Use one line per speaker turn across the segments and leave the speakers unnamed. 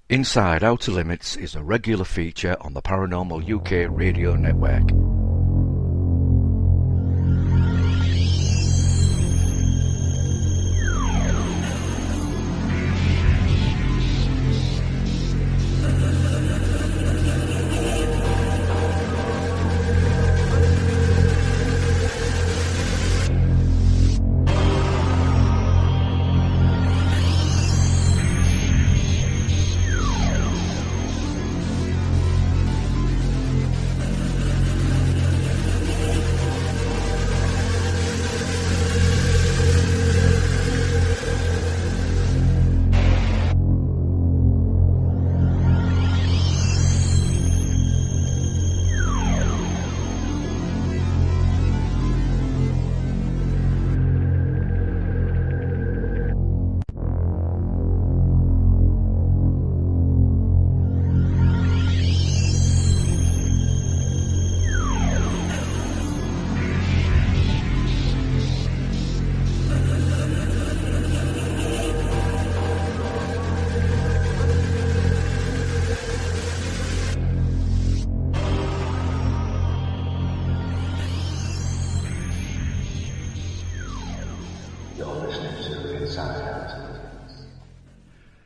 Inside Outer Limits is a regular feature on the Paranormal UK radio network.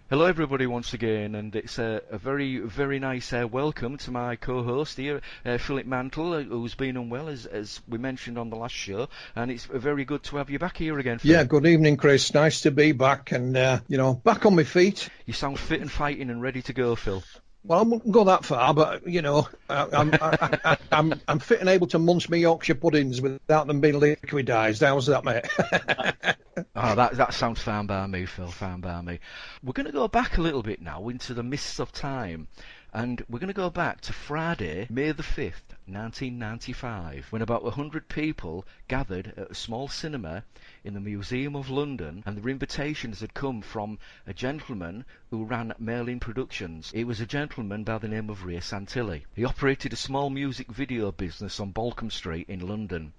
Hello everybody once again, and it's a very, very nice welcome to my co-host here, Philip Mantle, who's been unwell, as we mentioned on the last show, and it's very good to have you back here again, Phil.
Yeah, good evening, Chris. Nice to be back and, back on my feet.
You sound fit and fighting and ready to go, Phil.
Well, I wouldn't go that far, but, I'm fit and able to munch my Yorkshire puddings without them being liquidised. How's that, mate?
Oh, that sounds fine by me, Phil, fine by me. We're going to go back a little bit now into the mists of time, and we're going to go back to Friday, May the 5th, 1995, when about 100 people gathered at a small cinema in the Museum of London, and their invitations had come from a gentleman who ran Merlin Productions. He was a gentleman by the name of Ray Santilli. He operated a small music video business on Balcombe Street in London.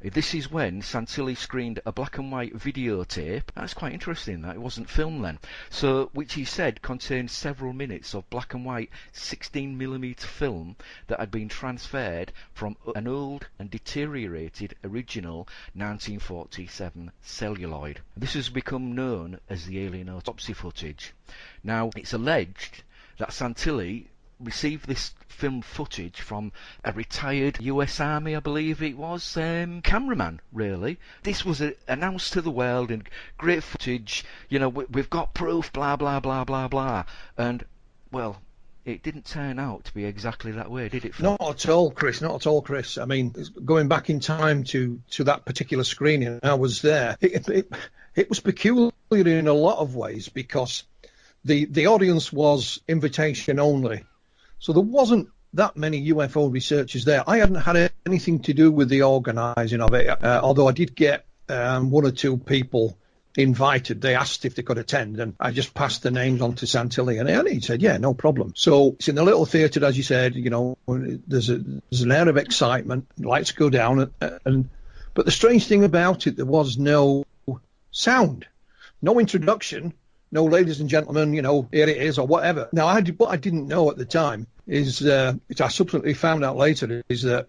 This is when Santilli screened a black and white videotape. That's quite interesting, that. It wasn't film then. So, which he said contained several minutes of black and white 16mm film that had been transferred from an old and deteriorated original 1947 celluloid. This has become known as the Alien Autopsy footage. Now, it's alleged that Santilli received this film footage from a retired US Army, I believe it was, cameraman, really. This was announced to the world in great footage, we've got proof, blah, blah, blah, blah, blah. And, well, it didn't turn out to be exactly that way, did it, Phil?
Not at all, Chris. I mean, going back in time to that particular screening, I was there. It was peculiar in a lot of ways because the audience was invitation only. So there wasn't that many UFO researchers there. I hadn't had anything to do with the organising of it, although I did get one or two people invited. They asked if they could attend, and I just passed the names on to Santilli, and he said, yeah, no problem. So it's in the little theatre, as you said, there's an air of excitement, lights go down, but the strange thing about it, there was no sound, no introduction. No, ladies and gentlemen, here it is, or whatever. Now, what I didn't know at the time is, which I subsequently found out later, is that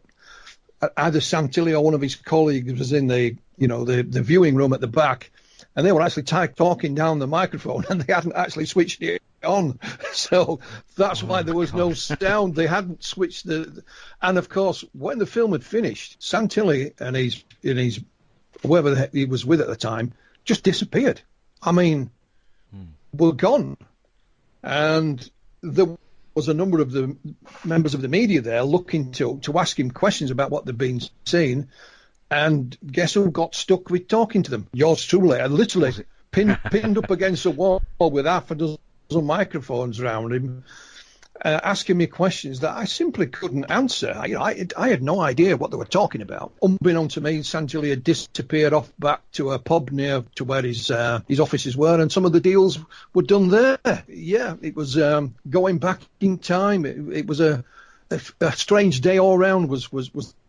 either Santilli or one of his colleagues was in the viewing room at the back, and they were actually talking down the microphone, and they hadn't actually switched it on. So that's why there was no sound. They hadn't switched and of course, when the film had finished, Santilli and his whoever the heck he was with at the time just disappeared. I mean, were gone, and there was a number of the members of the media there looking to ask him questions about what they'd been seeing, and guess who got stuck with talking to them? Yours truly, literally pinned up against a wall with half a dozen microphones around him, asking me questions that I simply couldn't answer. I had no idea what they were talking about. Unbeknown to me, Santilli had disappeared off back to a pub near to where his offices were, and some of the deals were done there. Yeah, it was going back in time. It was a a strange day all round was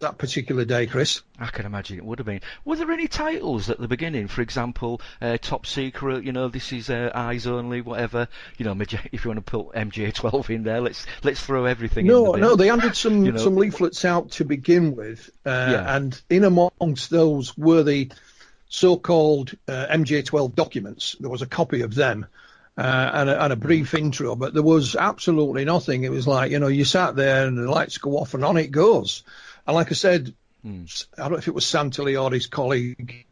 that particular day, Chris.
I can imagine it would have been. Were there any titles at the beginning? For example, Top Secret, this is Eyes Only, whatever. If you want to put MJ12 in there, let's throw everything in the bin.
No, they handed some leaflets out to begin with, and in amongst those were the so-called MJ12 documents. There was a copy of them. And a brief intro, but there was absolutely nothing. It was like, you sat there and the lights go off and on it goes. And like I said, I don't know if it was Santilli or his colleague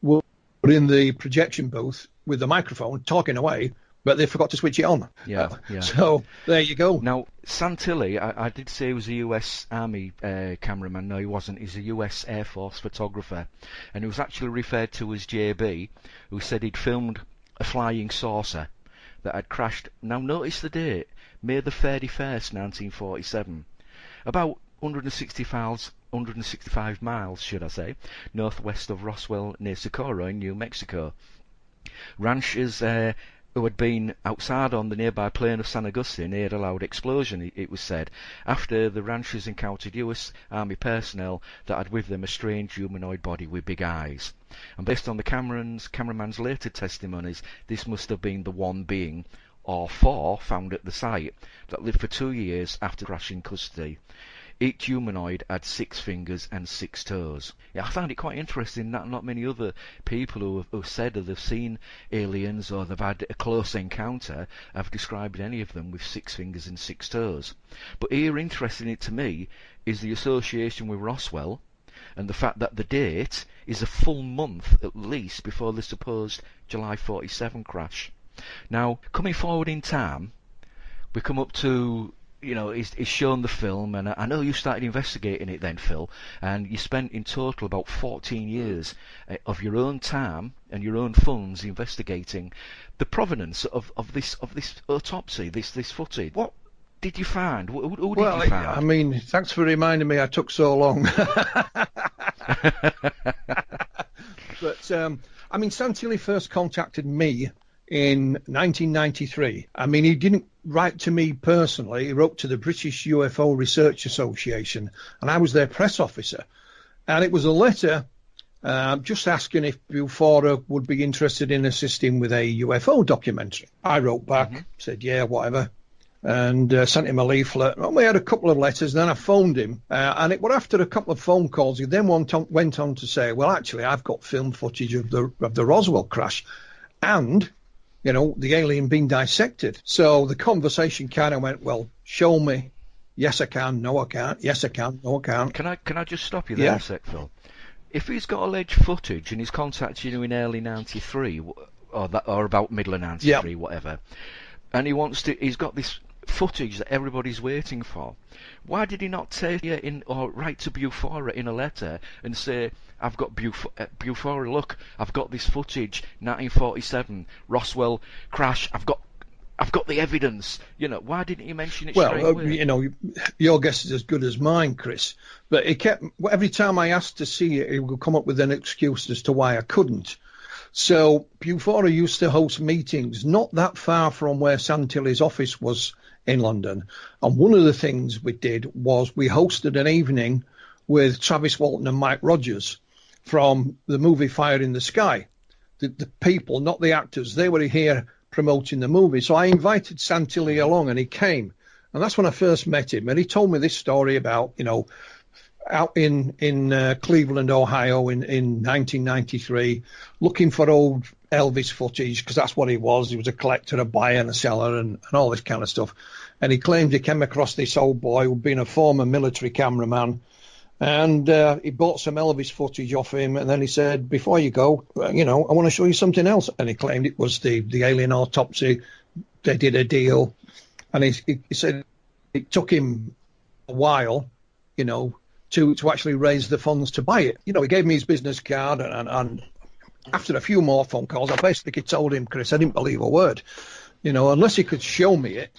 were in the projection booth with the microphone talking away, but they forgot to switch it on.
Yeah.
So there you go.
Now, Santilli, I did say he was a US Army cameraman. No, he wasn't. He's a US Air Force photographer. And he was actually referred to as JB, who said he'd filmed a flying saucer that had crashed. Now notice the date, May the 31st, 1947. About 165 miles, should I say, northwest of Roswell near Socorro in New Mexico. Ranchers who had been outside on the nearby plain of San Agustin heard a loud explosion, it was said, after the ranchers encountered US Army personnel that had with them a strange humanoid body with big eyes. And based on the cameraman's later testimonies, this must have been the one being, or four, found at the site, that lived for 2 years after crash in custody. Each humanoid had 6 fingers and 6 toes. Yeah, I found it quite interesting that not many other people who said that they've seen aliens or they've had a close encounter have described any of them with 6 fingers and 6 toes. But here, interesting to me, is the association with Roswell and the fact that the date is a full month at least before the supposed July 47 crash. Now, coming forward in time, we come up to, he's shown the film, and I know you started investigating it then, Phil, and you spent in total about 14 years of your own time and your own funds investigating the provenance of this autopsy, this footage. What did you find? Who did you find?
I mean, thanks for reminding me I took so long. But, Santilli first contacted me in 1993. I mean, he didn't write to me personally. He wrote to the British UFO Research Association, and I was their press officer. And it was a letter just asking if Bufora would be interested in assisting with a UFO documentary. I wrote back, said, yeah, whatever, and sent him a leaflet. Well, we had a couple of letters, then I phoned him, and it was after a couple of phone calls, he then went on to say, well, actually, I've got film footage of the Roswell crash, and the alien being dissected. So the conversation kind of went, well, show me. Yes, I can. No, I can't. Yes, I can. No, I can't.
Can I just stop you there a sec, Phil? If he's got alleged footage and he's contacted you in early 93, or about middle of 93, whatever, and he's got this footage that everybody's waiting for, why did he not take you in or write to Bufora in a letter and say, I've got Bufora, look, I've got this footage, 1947, Roswell crash, I've got the evidence. Why didn't you mention it straight away?
Your guess is as good as mine, Chris. But every time I asked to see it, he would come up with an excuse as to why I couldn't. So Bufora used to host meetings not that far from where Santilli's office was in London. And one of the things we did was we hosted an evening with Travis Walton and Mike Rogers from the movie Fire in the Sky. The people, not the actors, they were here promoting the movie. So I invited Santilli along and he came. And that's when I first met him. And he told me this story about, out in Cleveland, Ohio in 1993, looking for old Elvis footage, because that's what he was. He was a collector, a buyer and a seller and all this kind of stuff. And he claimed he came across this old boy who'd been a former military cameraman. And he bought some Elvis footage off him. And then he said, before you go, I want to show you something else. And he claimed it was the Alien Autopsy. They did a deal. And he said it took him a while, to actually raise the funds to buy it. He gave me his business card, and after a few more phone calls, I basically told him, Chris, I didn't believe a word. Unless he could show me it,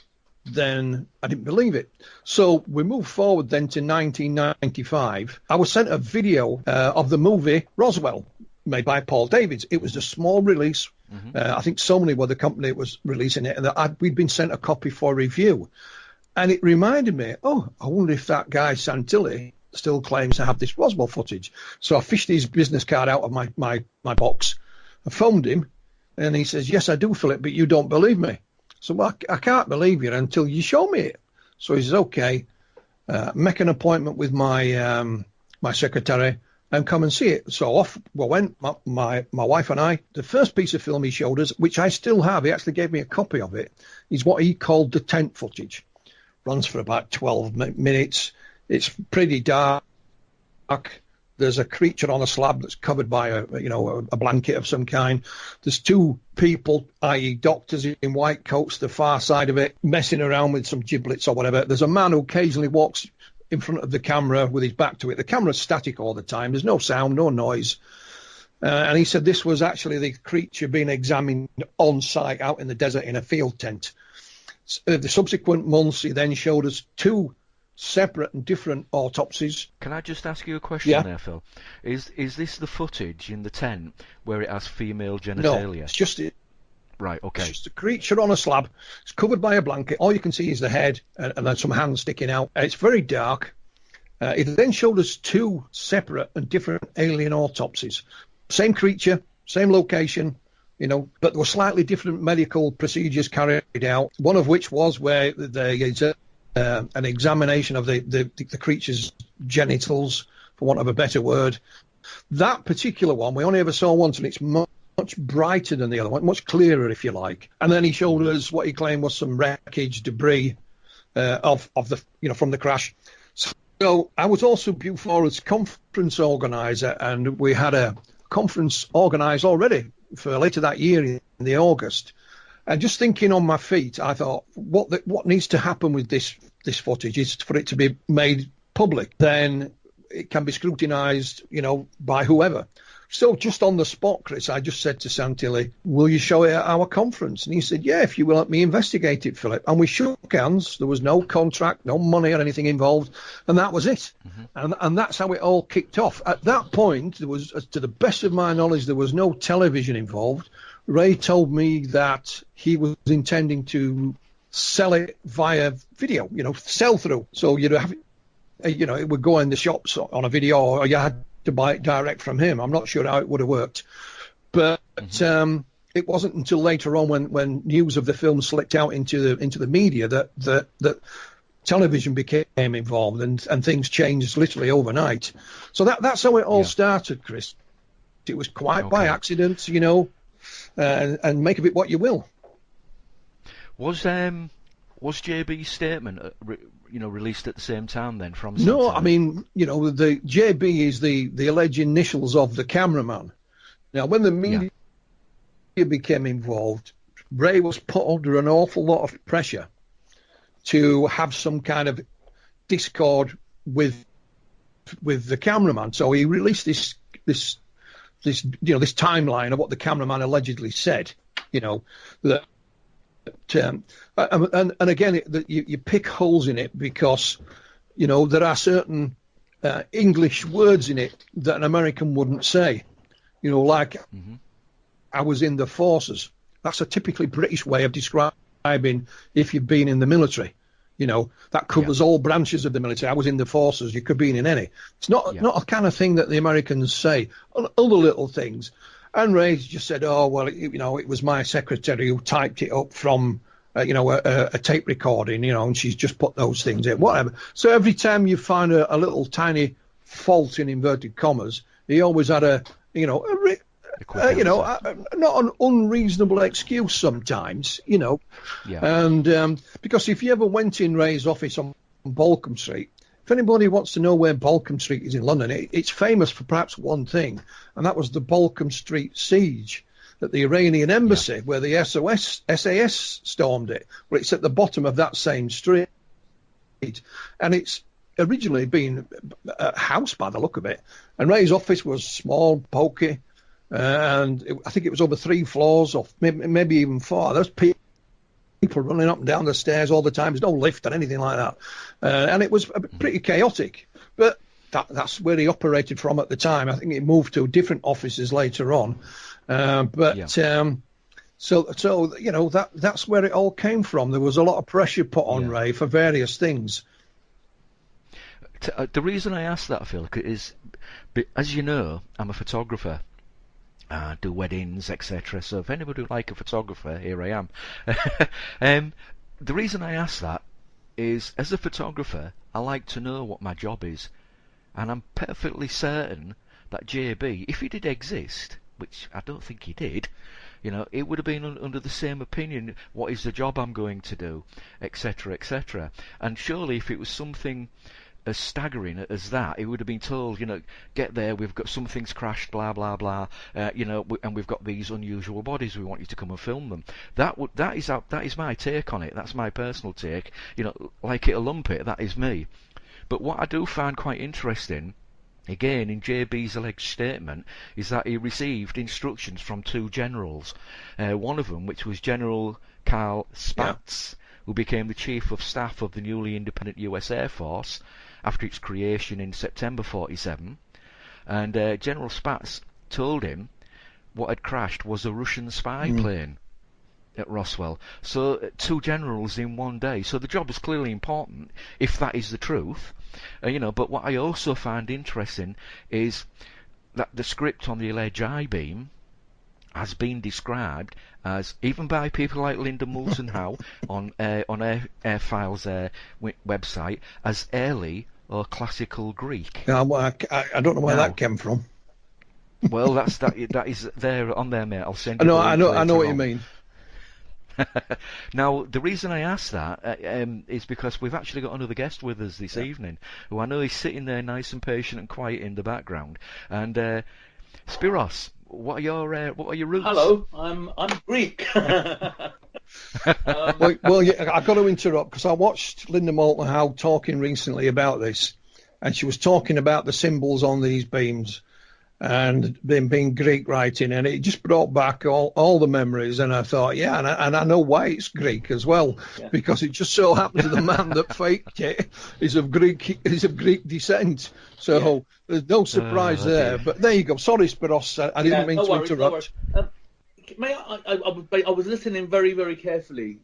then I didn't believe it. So we moved forward then to 1995. I was sent a video of the movie Roswell, made by Paul Davids. It was a small release. I think Sony were the company that was releasing it, and we'd been sent a copy for review. And it reminded me, oh, I wonder if that guy Santilli still claims to have this Roswell footage. So I fished his business card out of my box. I phoned him, and he says, yes, I do, Philip, but you don't believe me. So well, I can't believe you until you show me it. So he says, okay, make an appointment with my my secretary and come and see it. So off we went, my wife and I. The first piece of film he showed us, which I still have, he actually gave me a copy of it, is what he called the tent footage. Runs for about 12 minutes. It's pretty dark. There's a creature on a slab that's covered by a blanket of some kind. There's two people, i.e. doctors in white coats, the far side of it, messing around with some giblets or whatever. There's a man who occasionally walks in front of the camera with his back to it. The camera's static all the time. There's no sound, no noise. And he said this was actually the creature being examined on site out in the desert in a field tent. The subsequent months, he then showed us two separate and different autopsies.
Can I just ask you a question there, Phil? Is this the footage in the tent where it has female genitalia?
No, it's just it.
Right, okay.
It's just a creature on a slab. It's covered by a blanket. All you can see is the head and then some hands sticking out. It's very dark. It then showed us two separate and different alien autopsies. Same creature, same location, but there were slightly different medical procedures carried out, one of which was where there is an examination of the creature's genitals, for want of a better word. That particular one, we only ever saw once, and it's much brighter than the other one, much clearer, if you like. And then he showed us what he claimed was some wreckage, debris of the, from the crash. So I was also Bufora's conference organizer, and we had a conference organised already for later that year in the August. And just thinking on my feet, I thought, what needs to happen with this footage is for it to be made public. Then it can be scrutinised, by whoever. So just on the spot, Chris, I just said to Santilli, will you show it at our conference? And he said, yeah, if you will let me investigate it, Philip. And we shook hands. There was no contract, no money or anything involved. And that was it. Mm-hmm. And that's how it all kicked off. At that point, there was, to the best of my knowledge, there was no television involved. Ray told me that he was intending to sell it via video, sell through. So you'd have, it would go in the shops on a video, or you had to buy it direct from him. I'm not sure how it would have worked. But it wasn't until later on when news of the film slipped out into the media that television became involved and things changed literally overnight. So that's how it all started, Chris. It was quite by accident, and make of it what you will.
Was JB's statement, released at the same time then from?
No, I mean, the JB is the alleged initials of the cameraman. Now, when the media became involved, Ray was put under an awful lot of pressure to have some kind of discord with the cameraman. So he released this timeline of what the cameraman allegedly said. That. And again, you pick holes in it because, there are certain English words in it that an American wouldn't say. Like I was in the forces. That's a typically British way of describing if you've been in the military. That covers all branches of the military. I was in the forces. You could be in any. It's not a kind of thing that the Americans say. Other little things. And Ray just said, oh, well, it was my secretary who typed it up from, a tape recording, and she's just put those things in, whatever. So every time you find a little tiny fault in inverted commas, he always had not an unreasonable excuse sometimes, And because if you ever went in Ray's office on Balcombe Street, if anybody wants to know where Balcombe Street is in London, it's famous for perhaps one thing, and that was the Balcombe Street siege at the Iranian embassy, where the SAS stormed it. Well, it's at the bottom of that same street, and it's originally been a house by the look of it. And Ray's office was small, pokey, and I think it was over 3 floors, or maybe even 4. There's people running up and down the stairs all the time. There's no lift or anything like that. And it was pretty chaotic. But that's where he operated from at the time. I think he moved to different offices later on. So So you know that's where it all came from. There was a lot of pressure put on Ray for various things.
The reason I asked that, Phil, is, as you know, I'm a photographer. I do weddings, etc. So if anybody would like a photographer, here I am. The reason I ask that is, as a photographer, I like to know what my job is. And I'm perfectly certain that JB, if he did exist, which I don't think he did, you know, it would have been under the same opinion. What is the job I'm going to do, etc., etc. And surely, if it was something as staggering as that, it would have been told, you know, get there, we've got something's crashed, blah blah blah, you know, and we've got these unusual bodies. We want you to come and film them. That is my take on it. That's my personal take. You know, like it or lump it, that is me. But what I do find quite interesting, again, in JB's alleged statement, is that he received instructions from two generals. One of them, which was General Karl Spatz, who became the Chief of Staff of the newly independent US Air Force after its creation in September 47. And General Spatz told him what had crashed was a Russian spy plane at Roswell. So two generals in one day. So the job is clearly important, if that is the truth. You know, but what I also find interesting is that the script on the alleged I-beam has been described as, even by people like Linda Moulton Howe on Airfile's website, as early or classical Greek.
I don't know where that came from.
Well, that is there on there, mate. I'll send you.
I know what you mean.
Now, the reason I asked that is because we've actually got another guest with us this evening, who I know is sitting there nice and patient and quiet in the background. And Spyros, what are your roots?
Hello, I'm Greek.
Well, yeah, I've got to interrupt because I watched Linda Moulton Howe talking recently about this, and she was talking about the symbols on these beams and them being Greek writing, and it just brought back all the memories. And I thought, yeah, and I know why it's Greek as well, because it just so happens the man that faked it is of Greek descent. So there's no surprise there. But there you go. Sorry, Spyros, I didn't mean to interrupt.
I was listening very, very carefully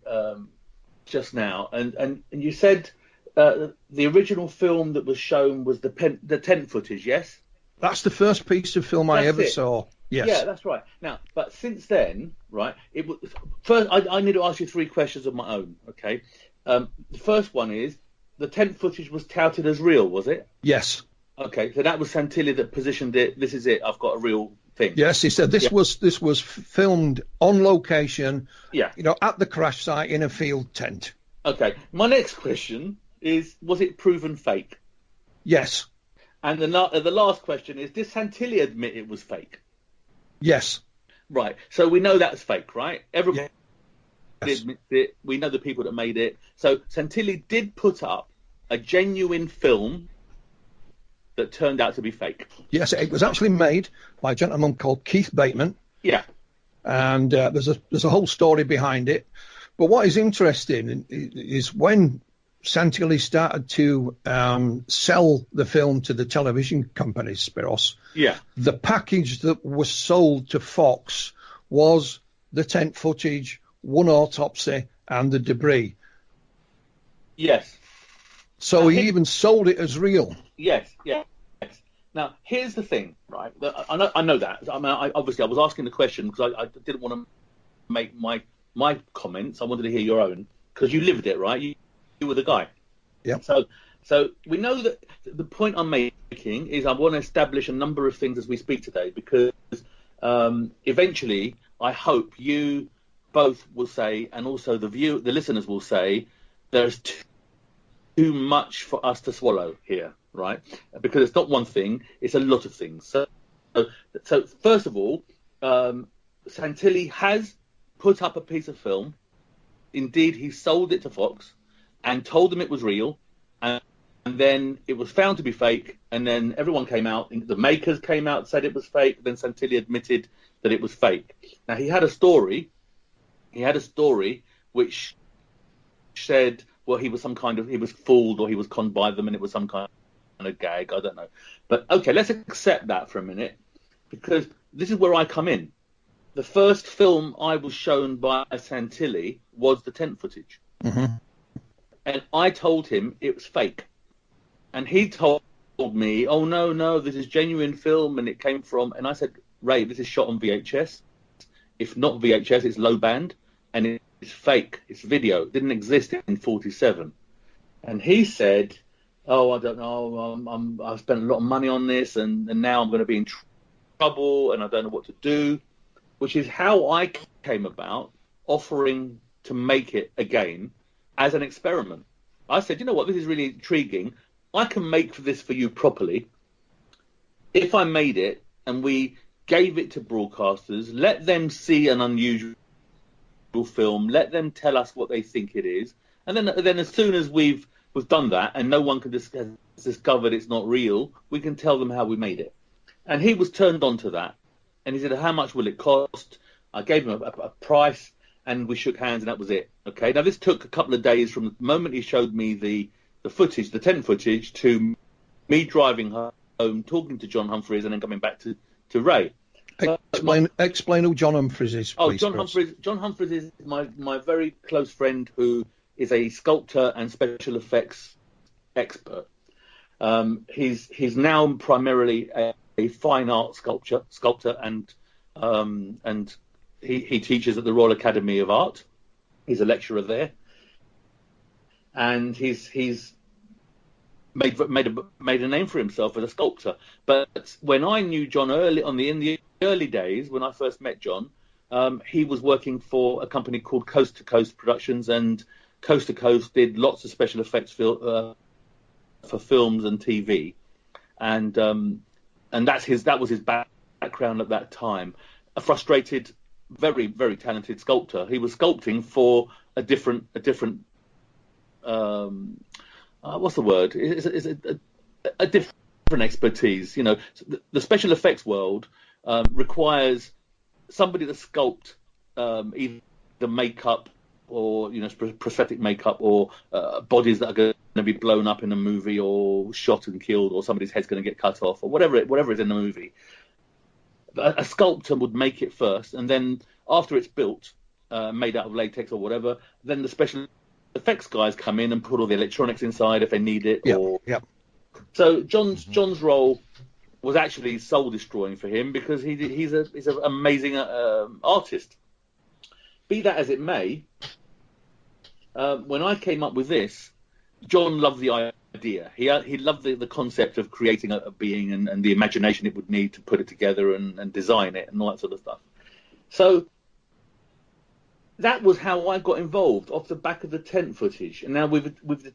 just now, and you said the original film that was shown was the tent footage, yes?
That's the first piece of film I ever saw. Yes.
Yeah, that's right. Now, but since then, right? It was first. I need to ask you three questions of my own. Okay. The first one is, the tent footage was touted as real, was it?
Yes.
Okay, so that was Santilli that positioned it. This is it. I've got a real thing.
Yes, he said this was filmed on location.
Yeah.
You know, at the crash site in a field tent.
Okay. My next question is, was it proven fake?
Yes.
And the last question is, did Santilli admit it was fake?
Yes.
Right. So we know that's fake, right? Everybody admits it. We know the people that made it. So Santilli did put up a genuine film that turned out to be fake.
Yes, it was actually made by a gentleman called Keith Bateman.
Yeah.
And there's a whole story behind it. But what is interesting is when Santilli started to sell the film to the television companies, Spyros.
Yeah.
The package that was sold to Fox was the tent footage, one autopsy, and the debris.
Yes.
So he even sold it as real.
Yes. Now, here's the thing, right? I know that. I mean, obviously, I was asking the question because I didn't want to make my comments. I wanted to hear your own because you lived it, right? You were the guy.
Yeah.
So we know that the point I'm making is I want to establish a number of things as we speak today, because eventually I hope you both will say, and also the listeners will say, there's too much for us to swallow here, right? Because it's not one thing, it's a lot of things. So first of all, Santilli has put up a piece of film. Indeed, he sold it to Fox and told them it was real, and then it was found to be fake, and then everyone came out, the makers came out and said it was fake, then Santilli admitted that it was fake. Now, he had a story which said, well, he was fooled, or he was conned by them, and it was some kind of gag, I don't know. But, okay, let's accept that for a minute, because this is where I come in. The first film I was shown by Santilli was the tent footage.
Mm-hmm.
And I told him it was fake. And he told me, oh, no, this is genuine film and it came from... And I said, Ray, this is shot on VHS. If not VHS, it's low band. And it's fake. It's video. It didn't exist in 47. And he said, oh, I don't know. I've spent a lot of money on this and now I'm going to be in trouble and I don't know what to do. Which is how I came about offering to make it again as an experiment. I said, you know what, this is really intriguing. I can make this for you properly. If I made it and we gave it to broadcasters, let them see an unusual film, let them tell us what they think it is. And then as soon as we've done that and no one has discovered it's not real, we can tell them how we made it. And he was turned on to that. And he said, how much will it cost? I gave him a price, and we shook hands, and that was it. Okay. Now, this took a couple of days from the moment he showed me the footage, the tent footage, to me driving home, talking to John Humphreys, and then coming back to Ray.
Explain who John Humphreys is, please.
John Humphreys is my very close friend who is a sculptor and special effects expert. He's now primarily a fine art sculptor, and he teaches at the Royal Academy of Art. He's a lecturer there, and he's made a name for himself as a sculptor. But when I knew John in the early days, when I first met John, he was working for a company called Coast to Coast Productions, and Coast to Coast did lots of special effects for films and TV, and that was his background at that time. A frustrated, very, very talented sculptor. He was sculpting for a different what's the word? Is a different expertise. You know, the special effects world requires somebody to sculpt either makeup or prosthetic makeup or bodies that are going to be blown up in a movie or shot and killed, or somebody's head's going to get cut off, or whatever is in the movie. A sculptor would make it first, and then after it's built, made out of latex or whatever, then the special effects guys come in and put all the electronics inside if they need it.
Yep.
So John's role was actually soul destroying for him, because he's an amazing artist. Be that as it may, when I came up with this, John loved the idea. He loved the concept of creating a being and the imagination it would need to put it together and design it and all that sort of stuff. So that was how I got involved, off the back of the tent footage. And now we've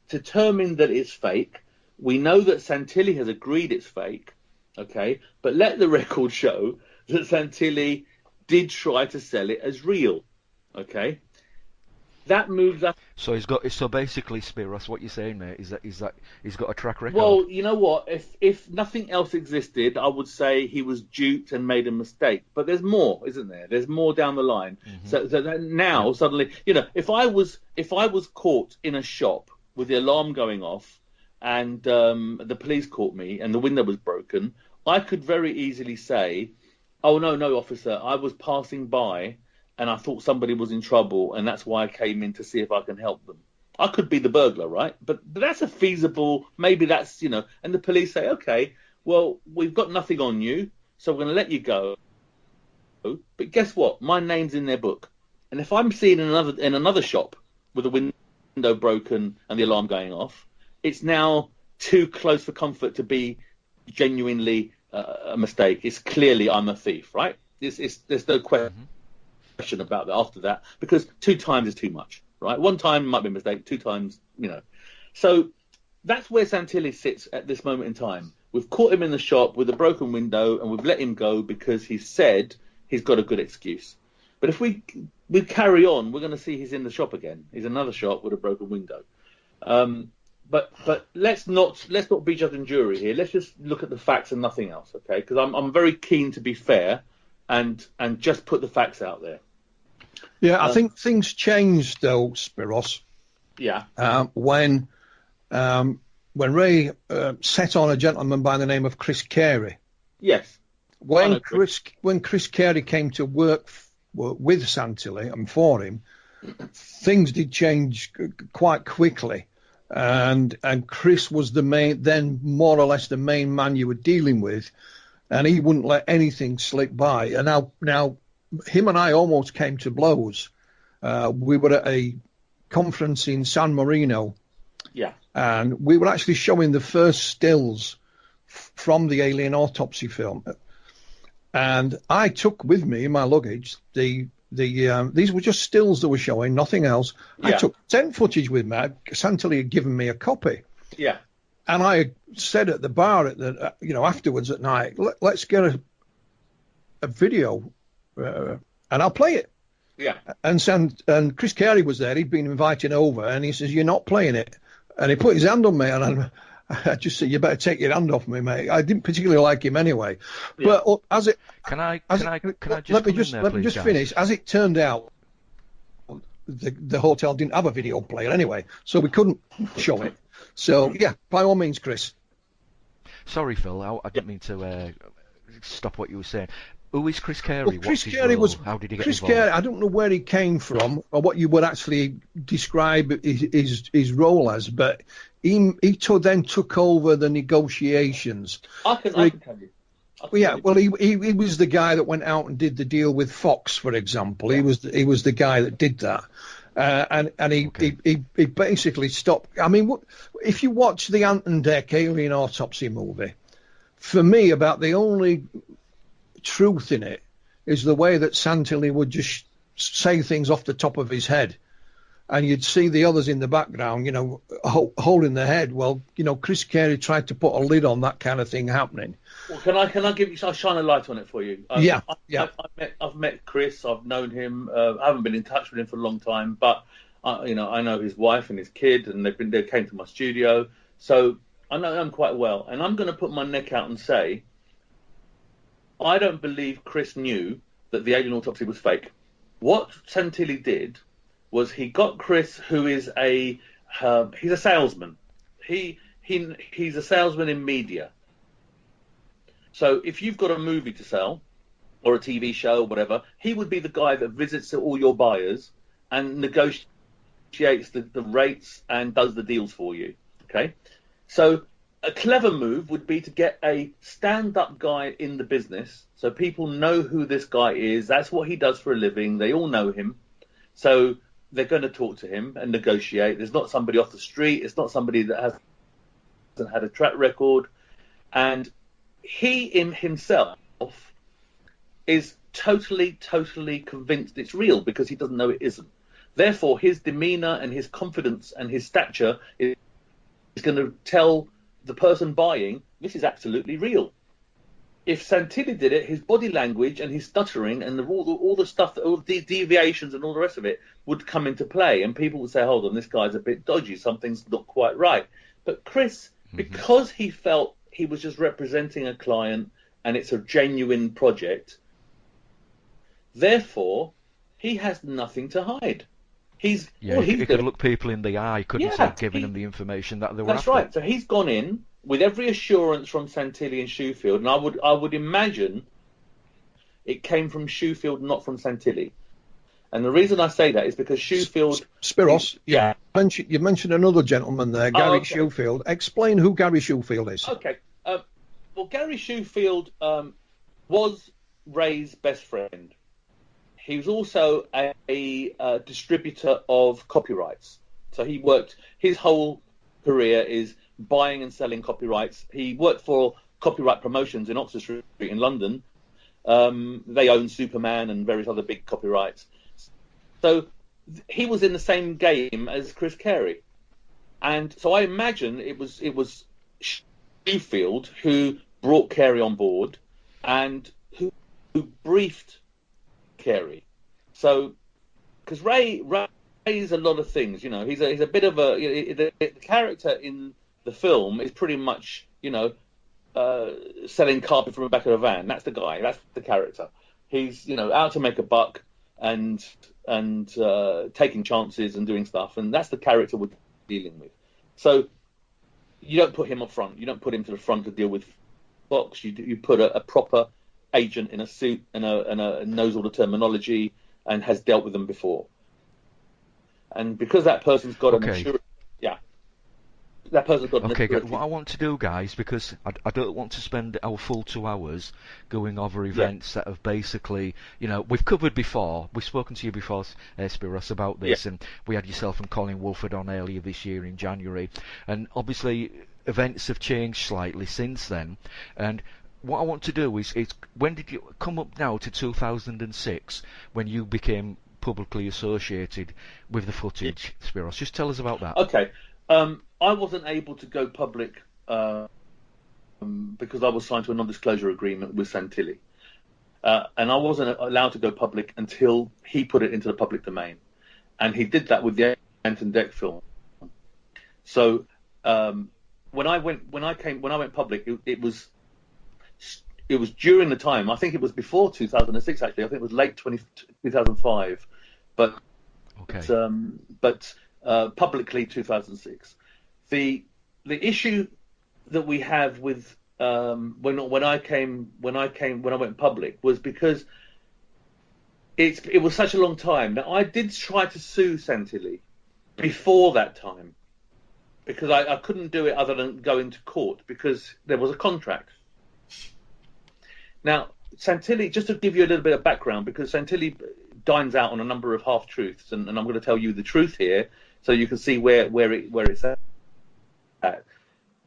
determined that it's fake. We know that Santilli has agreed it's fake, okay? But let the record show that Santilli did try to sell it as real, okay? That moves up.
So basically, Spyros, what you're saying, mate, is that he's got a track record.
Well, you know what? If nothing else existed, I would say he was duped and made a mistake. But there's more, isn't there? There's more down the line. Mm-hmm. So that now suddenly, if I was caught in a shop with the alarm going off and the police caught me and the window was broken, I could very easily say, "Oh no, officer, I was passing by and I thought somebody was in trouble, and that's why I came in to see if I can help them." I could be the burglar, right? But that's a feasible, maybe that's, and the police say, okay, well, we've got nothing on you, so we're going to let you go. But guess what? My name's in their book. And if I'm seen in another shop with a window broken and the alarm going off, it's now too close for comfort to be genuinely a mistake. It's clearly I'm a thief, right? There's no question about that after that, because 2 times is too much, right? 1 time might be a mistake, 2 times, So that's where Santilli sits at this moment in time. We've caught him in the shop with a broken window, and we've let him go because he said he's got a good excuse. But if we carry on, we're going to see he's in the shop again. He's another shop with a broken window. But let's not be judge and jury here. Let's just look at the facts and nothing else, okay? Because I'm very keen to be fair and just put the facts out there.
Yeah, I think things changed though, Spyros.
Yeah.
When Ray set on a gentleman by the name of Chris Carey.
Yes.
When Chris Carey came to work were with Santilli and for him, things did change quite quickly. And Chris was then more or less the main man you were dealing with, and he wouldn't let anything slip by. And now him and I almost came to blows. We were at a conference in San Marino.
Yeah.
And we were actually showing the first stills from the Alien Autopsy film. And I took with me in my luggage these were just stills that were showing, nothing else. Yeah. I took tent footage with me. Santilli had given me a copy.
Yeah.
And I said at the bar afterwards at night, let's get a video, and I'll play it.
Yeah.
And Chris Carey was there. He'd been invited over, and he says, "You're not playing it." And he put his hand on me, and I just said, "You better take your hand off me, mate." I didn't particularly like him anyway. Yeah. But
can I let me
just finish. As it turned out, the hotel didn't have a video player anyway, so we couldn't show it. So yeah, by all means, Chris.
Sorry, Phil. I didn't mean to stop what you were saying. Who is Chris Carey?
Well, Chris Carey was.
How did he get
Chris
involved?
Carey, I don't know where he came from or what you would actually describe his role as, but he then took over the negotiations.
I can tell you.
Well, he was the guy that went out and did the deal with Fox, for example. Yeah. He was the guy that did that, and he basically stopped. I mean, if you watch the Ant and Dec Alien Autopsy movie, for me, about the only truth in it is the way that Santilli would just say things off the top of his head, and you'd see the others in the background, holding their head. Well, Chris Carey tried to put a lid on that kind of thing happening.
Well, can I give you? I'll shine a light on it for you. I've met Chris. I've known him. I haven't been in touch with him for a long time, but I know his wife and his kid, and they came to my studio, so I know them quite well. And I'm going to put my neck out and say, I don't believe Chris knew that the Alien Autopsy was fake. What Santilli did was he got Chris, who is he's a salesman. He's a salesman in media. So if you've got a movie to sell or a TV show or whatever, he would be the guy that visits all your buyers and negotiates the rates and does the deals for you. Okay, so a clever move would be to get a stand-up guy in the business so people know who this guy is. That's what he does for a living. They all know him. So they're going to talk to him and negotiate. There's not somebody off the street. It's not somebody that hasn't had a track record. And he in himself is totally convinced it's real because he doesn't know it isn't. Therefore, his demeanor and his confidence and his stature is going to tell the person buying, this is absolutely real. If Santilli did it, his body language and his stuttering and all the stuff, all the deviations and all the rest of it would come into play, and people would say, hold on, this guy's a bit dodgy, something's not quite right. But Chris, because he felt he was just representing a client and it's a genuine project, therefore, he has nothing to hide. He could look people in the eye, couldn't he, giving them the information that they were after. That's right. So he's gone in with every assurance from Santilli and Shoefield, and I would imagine it came from Shoefield, not from Santilli. And the reason I say that is because Shoefield...
Spiros, you mentioned another gentleman there, Gary Shoefield. Explain who Gary Shoefield is.
Okay. Well, Gary Shoefield was Ray's best friend. He was also a distributor of copyrights. So he worked, his whole career is buying and selling copyrights. He worked for Copyright Promotions in Oxford Street in London. They own Superman and various other big copyrights. So he was in the same game as Chris Carey. And so I imagine it was Shoefield who brought Carey on board and who briefed Carey. So, because Ray is a lot of things, he's a bit of the character in the film is pretty much, selling carpet from the back of a van. That's the guy. That's the character. He's, out to make a buck and taking chances and doing stuff. And that's the character we're dealing with. So you don't put him up front. You don't put him to the front to deal with Fox. You put a proper agent in a suit and knows all the terminology and has dealt with them before. And because that person's got an insurance, that person's got an
Okay,
insurance.
what I want to do, guys, because I don't want to spend our full 2 hours going over events that have basically, we've covered before. We've spoken to you before, Spyros, about this, and we had yourself and Colin Wolford on earlier this year in January. And obviously, events have changed slightly since then. And what I want to do is when did you come up now to 2006, when you became publicly associated with the footage, Spyros? Just tell us about that.
Okay. I wasn't able to go public because I was signed to a non-disclosure agreement with Santilli. And I wasn't allowed to go public until he put it into the public domain. And he did that with the Anton Deck film. So when I went public, it was during the time, I think it was before 2006 actually. I think it was late 2005. But publicly 2006. The issue that we have with when I went public was because it was such a long time. Now I did try to sue Santilli before that time because I couldn't do it other than go into court because there was a contract. Now Santilli, just to give you a little bit of background, because Santilli dines out on a number of half-truths, and I'm going to tell you the truth here so you can see where it's at.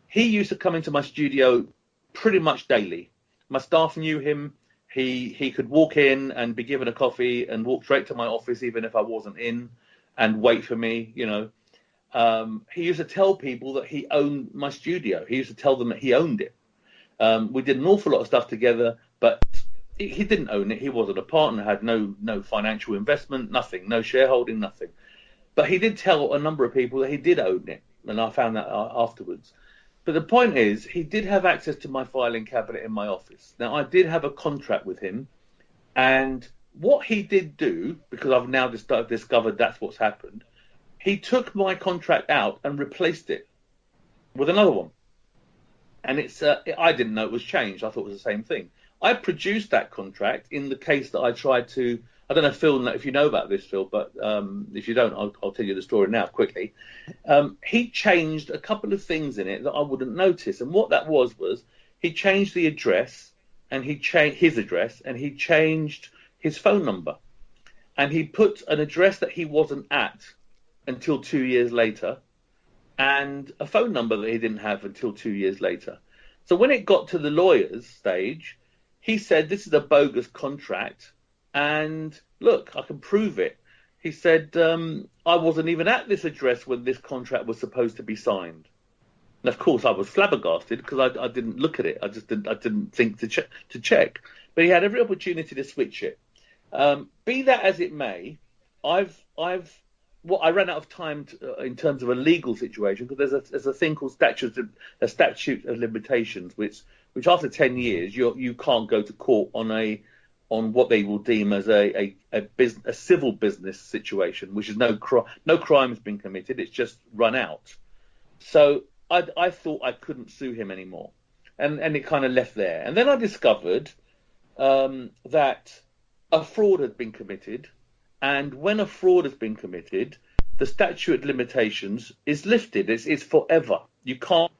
He used to come into my studio pretty much daily. My staff knew him. He could walk in and be given a coffee and walk straight to my office even if I wasn't in and wait for me, He used to tell people that he owned my studio. He used to tell them that he owned it. We did an awful lot of stuff together, but he didn't own it. He wasn't a partner, had no financial investment, nothing, no shareholding, nothing. But he did tell a number of people that he did own it, and I found that afterwards. But the point is, he did have access to my filing cabinet in my office. Now, I did have a contract with him, and what he did do, because I've now discovered that's what's happened, he took my contract out and replaced it with another one. And I didn't know it was changed. I thought it was the same thing. I produced that contract in the case that I tried to. I don't know, Phil, if you know about this, Phil, but if you don't, I'll tell you the story now quickly. He changed a couple of things in it that I wouldn't notice, and what that was he changed the address, and he changed his address, and he changed his phone number, and he put an address that he wasn't at until 2 years later, and a phone number that he didn't have until 2 years later. So when it got to the lawyer's stage, he said, "This is a bogus contract. And look, I can prove it." He said, "I wasn't even at this address when this contract was supposed to be signed." And of course, I was flabbergasted because I didn't look at it. I didn't think to check. But he had every opportunity to switch it. Be that as it may, I ran out of time in terms of a legal situation because there's a thing called statute of limitations, which after 10 years you can't go to court on what they will deem as a civil business situation, which is no crime has been committed. It's just run out. So I thought I couldn't sue him anymore, and it kind of left there. And then I discovered that a fraud had been committed, and when a fraud has been committed, the statute of limitations is lifted. It's forever. You can't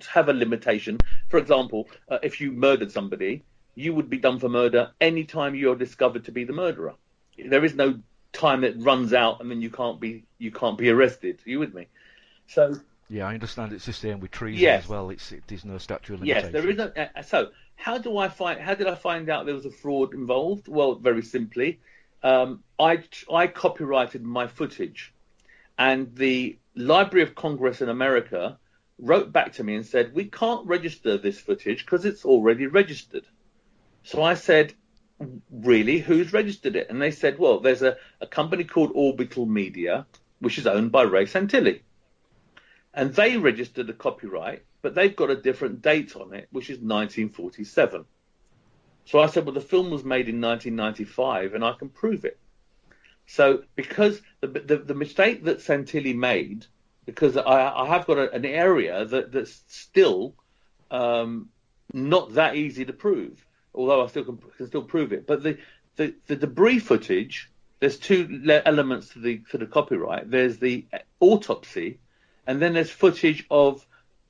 have a limitation. For example, if you murdered somebody, you would be done for murder any time you're discovered to be the murderer. There is no time that runs out and then you can't be arrested. Are you with me? So
yeah, I understand it's the same with treason
yes.
as well. There's no statute of limitations.
Yes, there is no. So how did I find out there was a fraud involved? Well, very simply, I copyrighted my footage, and the Library of Congress in America wrote back to me and said, "We can't register this footage because it's already registered." So I said, "Really? Who's registered it?" And they said, "Well, there's a company called Orbital Media, which is owned by Ray Santilli. And they registered the copyright, but they've got a different date on it, which is 1947. So I said, "Well, the film was made in 1995, and I can prove it." So because the mistake that Santilli made, because I have got an area that's still not that easy to prove, although I can still prove it. But the debris footage, there's two elements to the copyright. There's the autopsy, and then there's footage of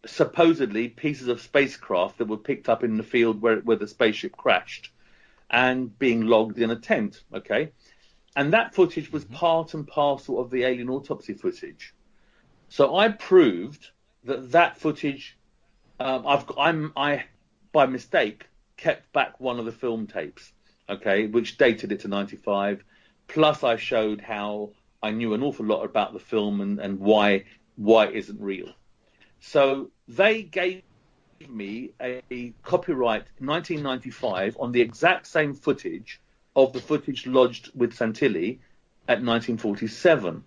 supposedly pieces of spacecraft that were picked up in the field where the spaceship crashed and being logged in a tent, okay? And that footage was part and parcel of the Alien Autopsy footage. So I proved that footage, I by mistake kept back one of the film tapes, okay, which dated it to 95. Plus I showed how I knew an awful lot about the film and why it isn't real. So they gave me a copyright 1995 on the exact same footage of the footage lodged with Santilli at 1947.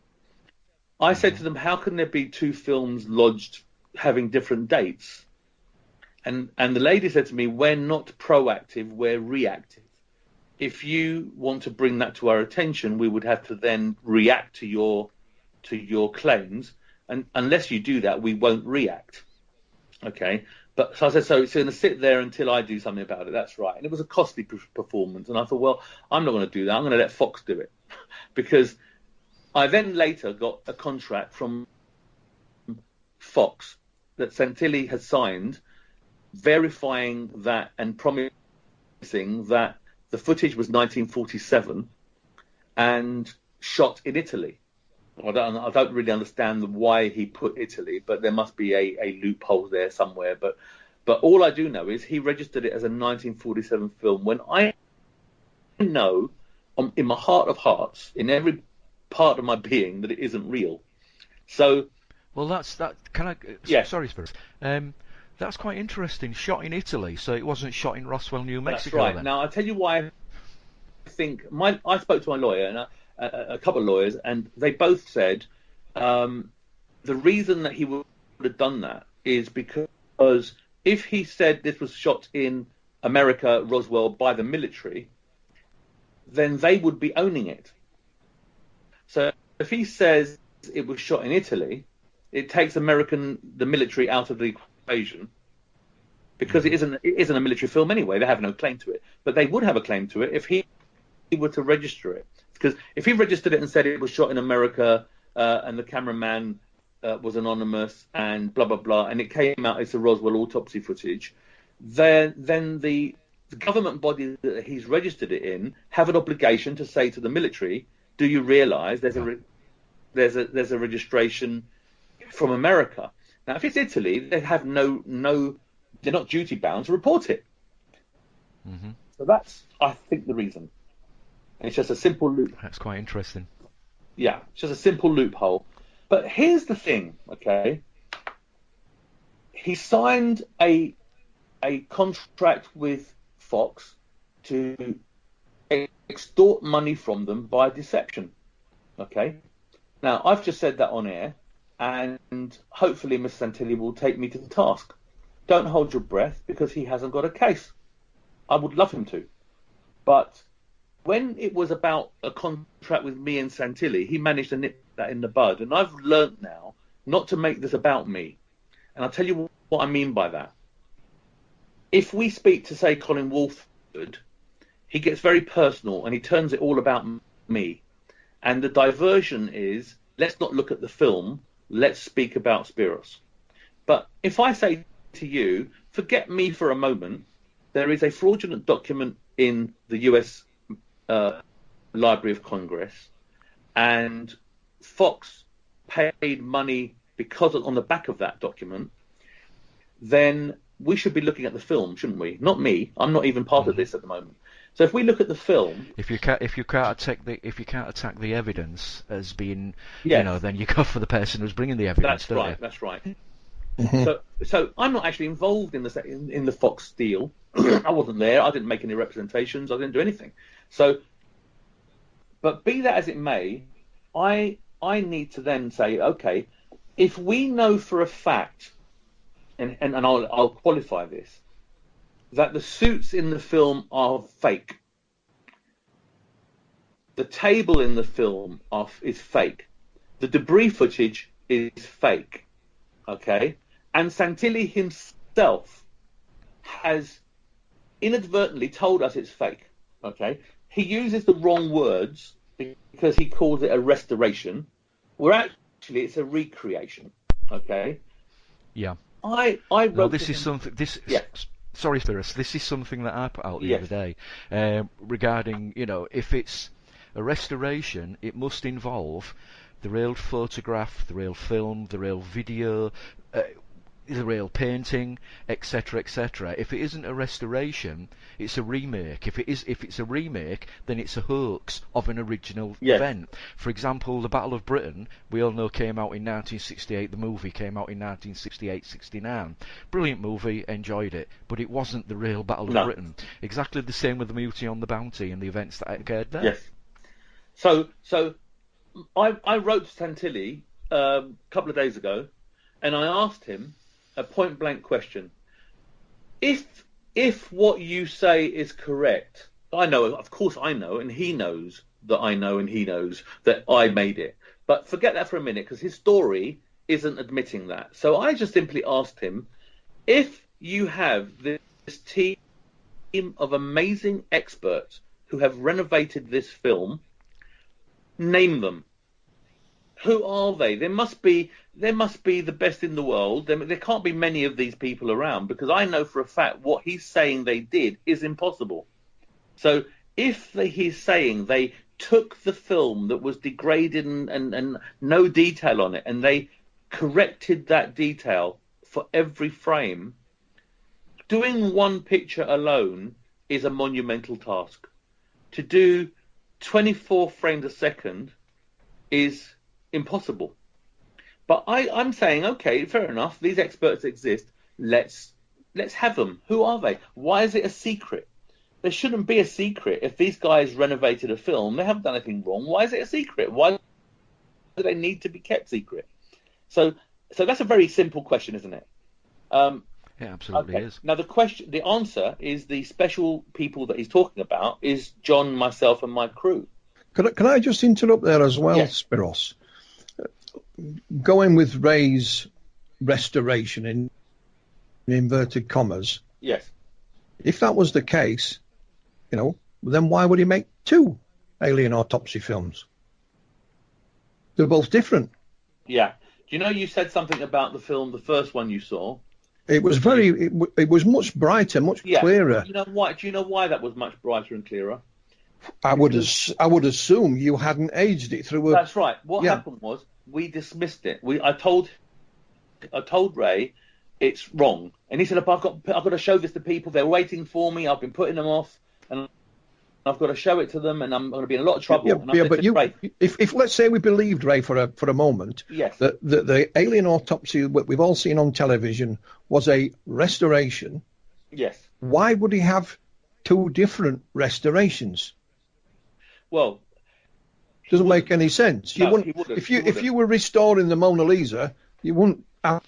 I said to them, how can there be two films lodged having different dates? And the lady said to me, we're not proactive, we're reactive. If you want to bring that to our attention, we would have to then react to your claims. And unless you do that, we won't react. Okay? But so I said, so it's going to sit there until I do something about it. That's right. And it was a costly performance. And I thought, well, I'm not going to do that. I'm going to let Fox do it. Because I then later got a contract from Fox that Santilli had signed, verifying that and promising that the footage was 1947 and shot in Italy. I don't really understand why he put Italy, but there must be a loophole there somewhere. But all I do know is he registered it as a 1947 film when I know in my heart of hearts, in every part of my being, that it isn't real. So,
well, that. Can I?
Yeah.
Sorry, Spyros. That's quite interesting. Shot in Italy, so it wasn't shot in Roswell, New Mexico.
That's right.
Then.
Now I'll tell you why. I think I spoke to my lawyer and a couple of lawyers, and they both said the reason that he would have done that is because if he said this was shot in America, Roswell, by the military, then they would be owning it. So if he says it was shot in Italy, it takes the military out of the equation, because it isn't a military film anyway. They have no claim to it, but they would have a claim to it if he were to register it. Because if he registered it and said it was shot in America and the cameraman was anonymous and blah blah blah, and it came out as the Roswell autopsy footage, then the government body that he's registered it in have an obligation to say to the military, do you realise there's a registration from America? Now, if it's Italy, they have no, they're not duty bound to report it.
Mm-hmm.
So that's, I think, the reason. And it's just a simple loop.
That's quite interesting.
Yeah, it's just a simple loophole. But here's the thing, okay? He signed a contract with Fox to extort money from them by deception. Okay? Now, I've just said that on air, and hopefully Mr. Santilli will take me to the task. Don't hold your breath, because he hasn't got a case. I would love him to. But when it was about a contract with me and Santilli, he managed to nip that in the bud. And I've learnt now not to make this about me. And I'll tell you what I mean by that. If we speak to, say, Colin Wolford, he gets very personal and he turns it all about me. And the diversion is, let's not look at the film, let's speak about Spyros. But if I say to you, forget me for a moment, there is a fraudulent document in the US Library of Congress, and Fox paid money because on the back of that document, then we should be looking at the film, shouldn't we? Not me. I'm not even part of this at the moment. So if we look at the film,
if you can't attack the evidence as being,
yes,
then you go for the person who's bringing the evidence.
That's right.
You?
That's right. So I'm not actually involved in the Fox deal. I wasn't there. I didn't make any representations. I didn't do anything. So, but be that as it may, I need to then say, okay, if we know for a fact, and I'll qualify this, that the suits in the film are fake, the table in the film is fake, the debris footage is fake, okay, and Santilli himself has inadvertently told us it's fake, okay. he uses the wrong words because he calls it a restoration, where actually it's a recreation. Okay.
Yeah.
I
No,
wrote
this
to
is
him.
something.
Yeah.
Sorry, Spyros. This is something that I put out the
Yes.
other day regarding, if it's a restoration, it must involve the real photograph, the real film, the real video, the real painting, etc., etc. If it isn't a restoration, it's a remake. If it's a remake, then it's a hoax of an original
Yes.
event. For example, the Battle of Britain, we all know, came out in 1968. The movie came out in 1968-69. Brilliant movie, enjoyed it, but it wasn't the real Battle of
No.
Britain. Exactly the same with the Mutiny on the Bounty and the events that occurred there.
Yes. So I wrote to Santilli a couple of days ago, and I asked him a point blank question. If what you say is correct, I know, of course I know, and he knows that I know, and he knows that I made it. But forget that for a minute, because his story isn't admitting that. So I just simply asked him, if you have this team of amazing experts who have renovated this film, name them. Who are they? There must be the best in the world. There can't be many of these people around, because I know for a fact what he's saying they did is impossible. So if he's saying they took the film that was degraded and no detail on it, and they corrected that detail for every frame, doing one picture alone is a monumental task. To do 24 frames a second is impossible. But I'm saying, okay, fair enough. These experts exist. Let's have them. Who are they? Why is it a secret? There shouldn't be a secret. If these guys renovated a film, they haven't done anything wrong. Why is it a secret? Why do they need to be kept secret? So that's a very simple question, isn't it?
It absolutely
Okay.
is.
Now the answer is the special people that he's talking about is John, myself, and my crew.
Can I just interrupt there as well,
Yes.
Spyros? Going with Ray's restoration in inverted commas,
Yes.
if that was the case, then why would he make two Alien Autopsy films? They're both different.
Yeah. Do you know you said something about the film, the first one you saw?
It was it was much brighter, much clearer.
You know why? Do you know why that was much brighter and clearer?
I would assume you hadn't aged it through a.
That's right. What happened was we dismissed it. I told Ray it's wrong, and he said, I've got to show this to people. They're waiting for me. I've been putting them off, and I've got to show it to them, and I'm going to be in a lot of trouble.
But if let's say we believed Ray for a moment,
yes,
that the Alien Autopsy that we've all seen on television was a restoration.
Yes.
Why would he have two different restorations?
Well,
doesn't make any sense.
No,
you wouldn't. If you were restoring the Mona Lisa, you wouldn't have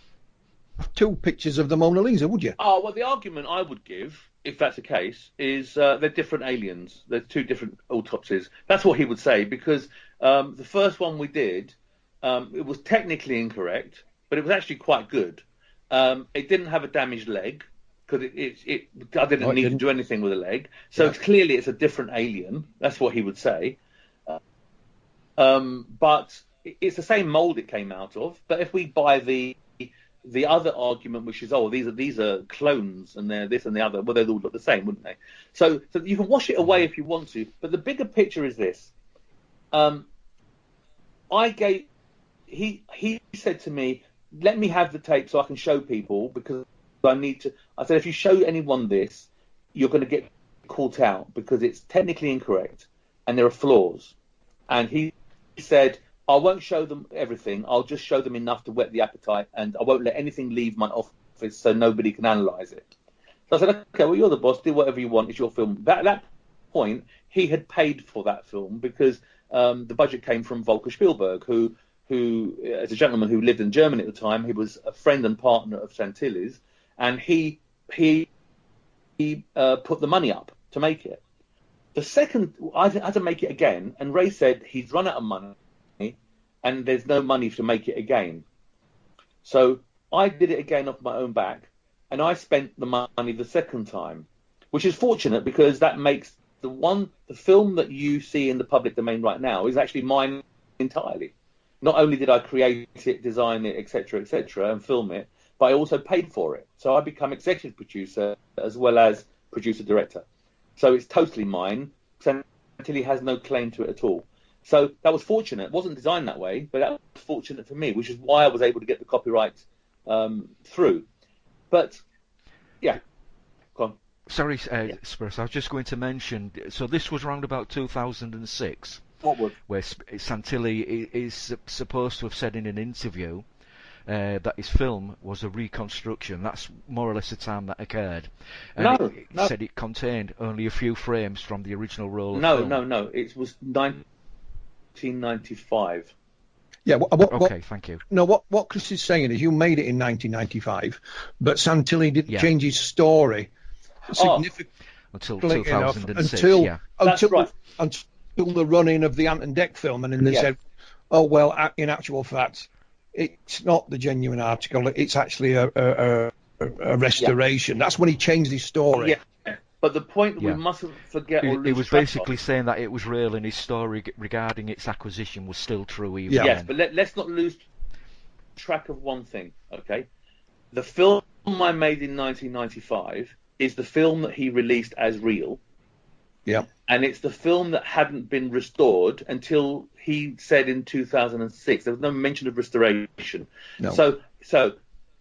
two pictures of the Mona Lisa, would you?
Oh, well, the argument I would give, if that's the case, is they're different aliens. There's two different autopsies. That's what he would say, because the first one we did, it was technically incorrect, but it was actually quite good. It didn't have a damaged leg, because I didn't need to do anything with a leg. So clearly it's a different alien. That's what he would say. But it's the same mold it came out of. But if we buy the other argument, which is, these are clones and they're this and the other, well, they'd all look the same, wouldn't they? So you can wash it away if you want to. But the bigger picture is this. He said to me, let me have the tape so I can show people, because I need to. I said, if you show anyone this, you're going to get caught out because it's technically incorrect and there are flaws. And he said, I won't show them everything. I'll just show them enough to whet the appetite, and I won't let anything leave my office so nobody can analyse it. So I said, okay, well, you're the boss. Do whatever you want. It's your film. At that point, he had paid for that film because the budget came from Volker Spielberg, who, as a gentleman who lived in Germany at the time, he was a friend and partner of Santilli's, and he put the money up to make it. The second, I had to make it again, and Ray said he's run out of money and there's no money to make it again. So I did it again off my own back, and I spent the money the second time, which is fortunate because that makes the film that you see in the public domain right now is actually mine entirely. Not only did I create it, design it, etc., and film it, but I also paid for it. So I become executive producer as well as producer director. So it's totally mine. Santilli has no claim to it at all. So that was fortunate. It wasn't designed that way, but that was fortunate for me, which is why I was able to get the copyright through. But yeah, go on.
Sorry, Spyros, I was just going to mention, so this was around about 2006.
What was?
Where Santilli is supposed to have said in an interview that his film was a reconstruction. That's more or less the time that occurred. And
No.
said it contained only a few frames from the original roll of film.
No. It was 1995.
Yeah.
Okay, thank you.
No, what Chris is saying is you made it in 1995, but Santilli didn't change his story significantly
until
enough
2006.
Until the run-in of the Ant and Dec film, and then they said, "Oh well, in actual fact, it's not the genuine article. It's actually a restoration." That's when he changed his story.
Yeah. But the point that we mustn't forget, or
it was basically saying that it was real, and his story regarding its acquisition was still true. Even
yes, but let's not lose track of one thing. Okay, the film I made in 1995 is the film that he released as real.
Yeah.
And it's the film that hadn't been restored until he said in 2006. There was no mention of restoration.
No.
So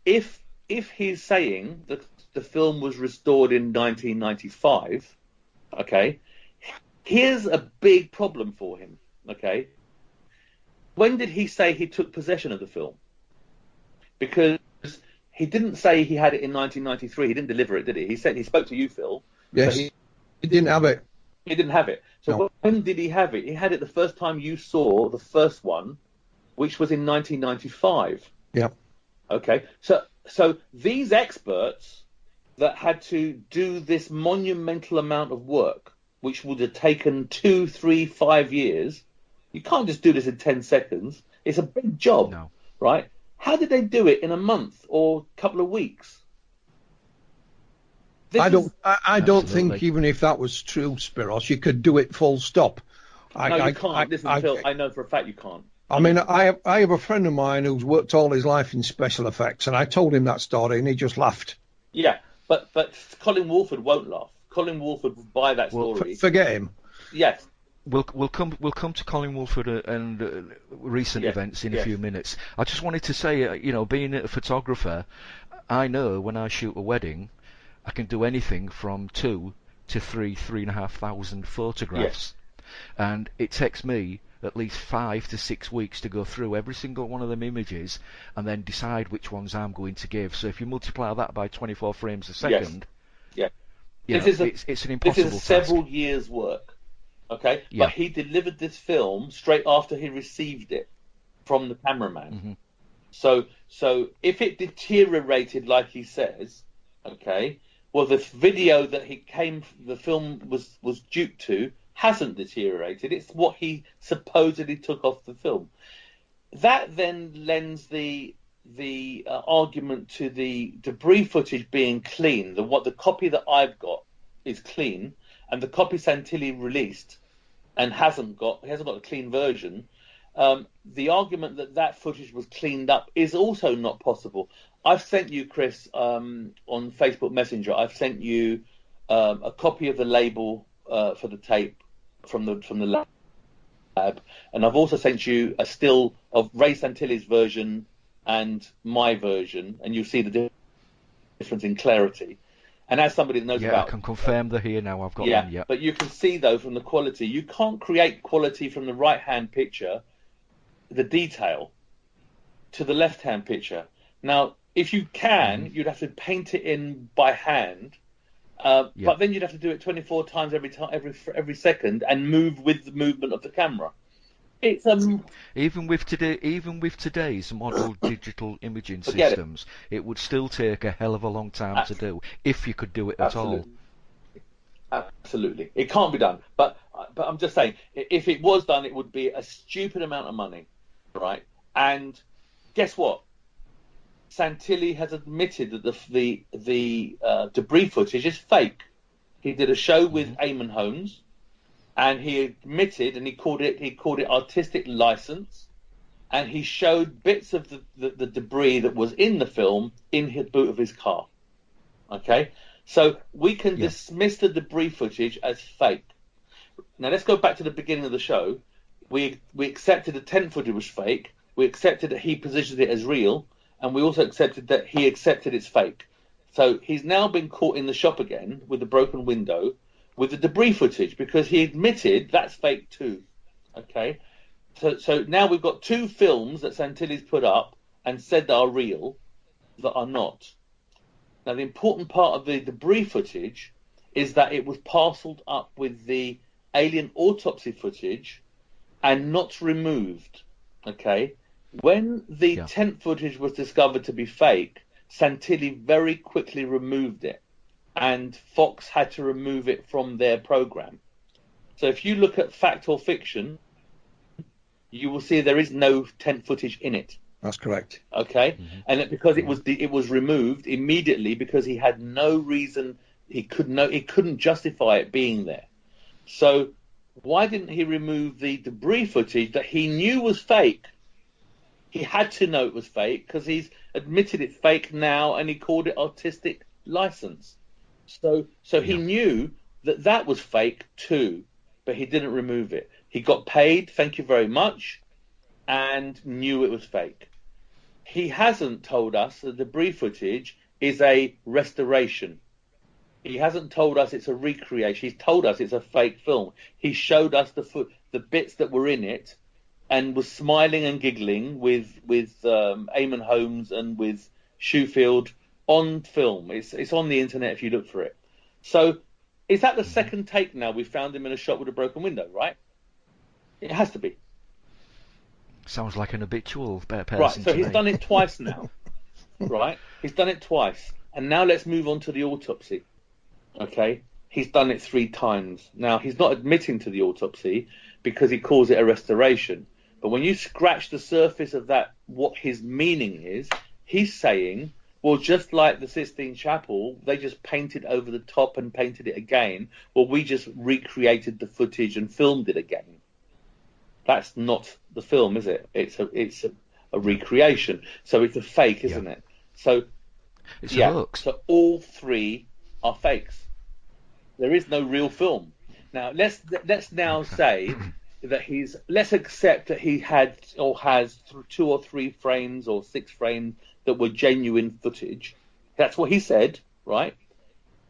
if he's saying that the film was restored in 1995, okay, here's a big problem for him, okay? When did he say he took possession of the film? Because he didn't say he had it in 1993. He didn't deliver it, did he? He said he spoke to you, Phil.
Yes. He didn't have it.
He didn't have it. So
No.
When did he have it? He had it the first time you saw the first one, which was in 1995.
Yeah.
Okay. So these experts that had to do this monumental amount of work, which would have taken 2, 3, 5 years, you can't just do this in 10 seconds. It's a big job, right? How did they do it in a month or a couple of weeks?
I don't think even if that was true, Spyros, you could do it full stop.
No, you can't. Listen, Phil, I know for a fact you can't.
I mean, I have a friend of mine who's worked all his life in special effects, and I told him that story, and he just laughed.
Yeah, but Colin Wolford won't laugh. Colin Wolford would buy that story.
Forget him.
Yes.
We'll come to Colin Wolford and recent events in a few minutes. I just wanted to say, being a photographer, I know when I shoot a wedding, I can do anything from 2 to 3,500 photographs, and it takes me at least 5 to 6 weeks to go through every single one of them images and then decide which ones I'm going to give. So if you multiply that by 24 frames a second, it's an impossible task.
This is several years' work, okay?
Yeah.
But he delivered this film straight after he received it from the cameraman. Mm-hmm. So if it deteriorated like he says, okay, well, the video that the film was duped to hasn't deteriorated. It's what he supposedly took off the film. That then lends the argument to the debris footage being clean. The copy that I've got is clean, and the copy Santilli released and hasn't got a clean version. The argument that footage was cleaned up is also not possible. I've sent you, Chris, on Facebook Messenger. I've sent you a copy of the label for the tape from the lab, and I've also sent you a still of Ray Santilli's version and my version, and you'll see the difference in clarity. And as somebody that knows about,
I can confirm they're here now. I've got them. Yeah,
but you can see though from the quality, you can't create quality from the right-hand picture, the detail, to the left-hand picture. Now, if you can, you'd have to paint it in by hand, but then you'd have to do it 24 times every second, and move with the movement of the camera. It's
even with today's model digital imaging systems, it would still take a hell of a long time to do if you could do it at all.
Absolutely, it can't be done. But I'm just saying, if it was done, it would be a stupid amount of money, right? And guess what? Santilli has admitted that the debris footage is fake. He did a show with Eamon Holmes, and he admitted, and he called it artistic license, and he showed bits of the debris that was in the film in the boot of his car. Okay, so we can dismiss the debris footage as fake. Now let's go back to the beginning of the show. We accepted the tent footage was fake. We accepted that he positioned it as real, and we also accepted that he accepted it's fake. So he's now been caught in the shop again with the broken window, with the debris footage, because he admitted that's fake too. Okay, so now we've got two films that Santilli's put up and said that are real, that are not. Now the important part of the debris footage is that it was parcelled up with the Alien Autopsy footage and not removed. Okay, when the tent footage was discovered to be fake, Santilli very quickly removed it, and Fox had to remove it from their program. So if you look at Fact or Fiction, you will see there is no tent footage in it.
That's correct.
Okay, and because it was removed immediately because he had no reason, he couldn't justify it being there. So why didn't he remove the debris footage that he knew was fake? He had to know it was fake because he's admitted it's fake now, and he called it artistic license. So he knew that was fake too, but he didn't remove it. He got paid, thank you very much, and knew it was fake. He hasn't told us that the debris footage is a restoration. He hasn't told us it's a recreation. He's told us it's a fake film. He showed us the bits that were in it, and was smiling and giggling with Eamon Holmes and with Shoefield on film. It's on the internet if you look for it. So is that the second take now? We found him in a shop with a broken window, right? It has to be.
Sounds like an habitual person.
Right, so he's done it twice now. Right? He's done it twice. And now let's move on to the autopsy. Okay? He's done it 3 times. Now, he's not admitting to the autopsy because he calls it a restoration. But when you scratch the surface of that, what his meaning is, he's saying, well, just like the Sistine Chapel, they just painted over the top and painted it again. Well, we just recreated the footage and filmed it again. That's not the film, is it? It's a recreation. So it's a fake, isn't it? So
it's a hoax.
So all 3 are fakes. There is no real film. Now let's now say that let's accept that he had or has 2 or 3 frames or 6 frames that were genuine footage. That's what he said, right?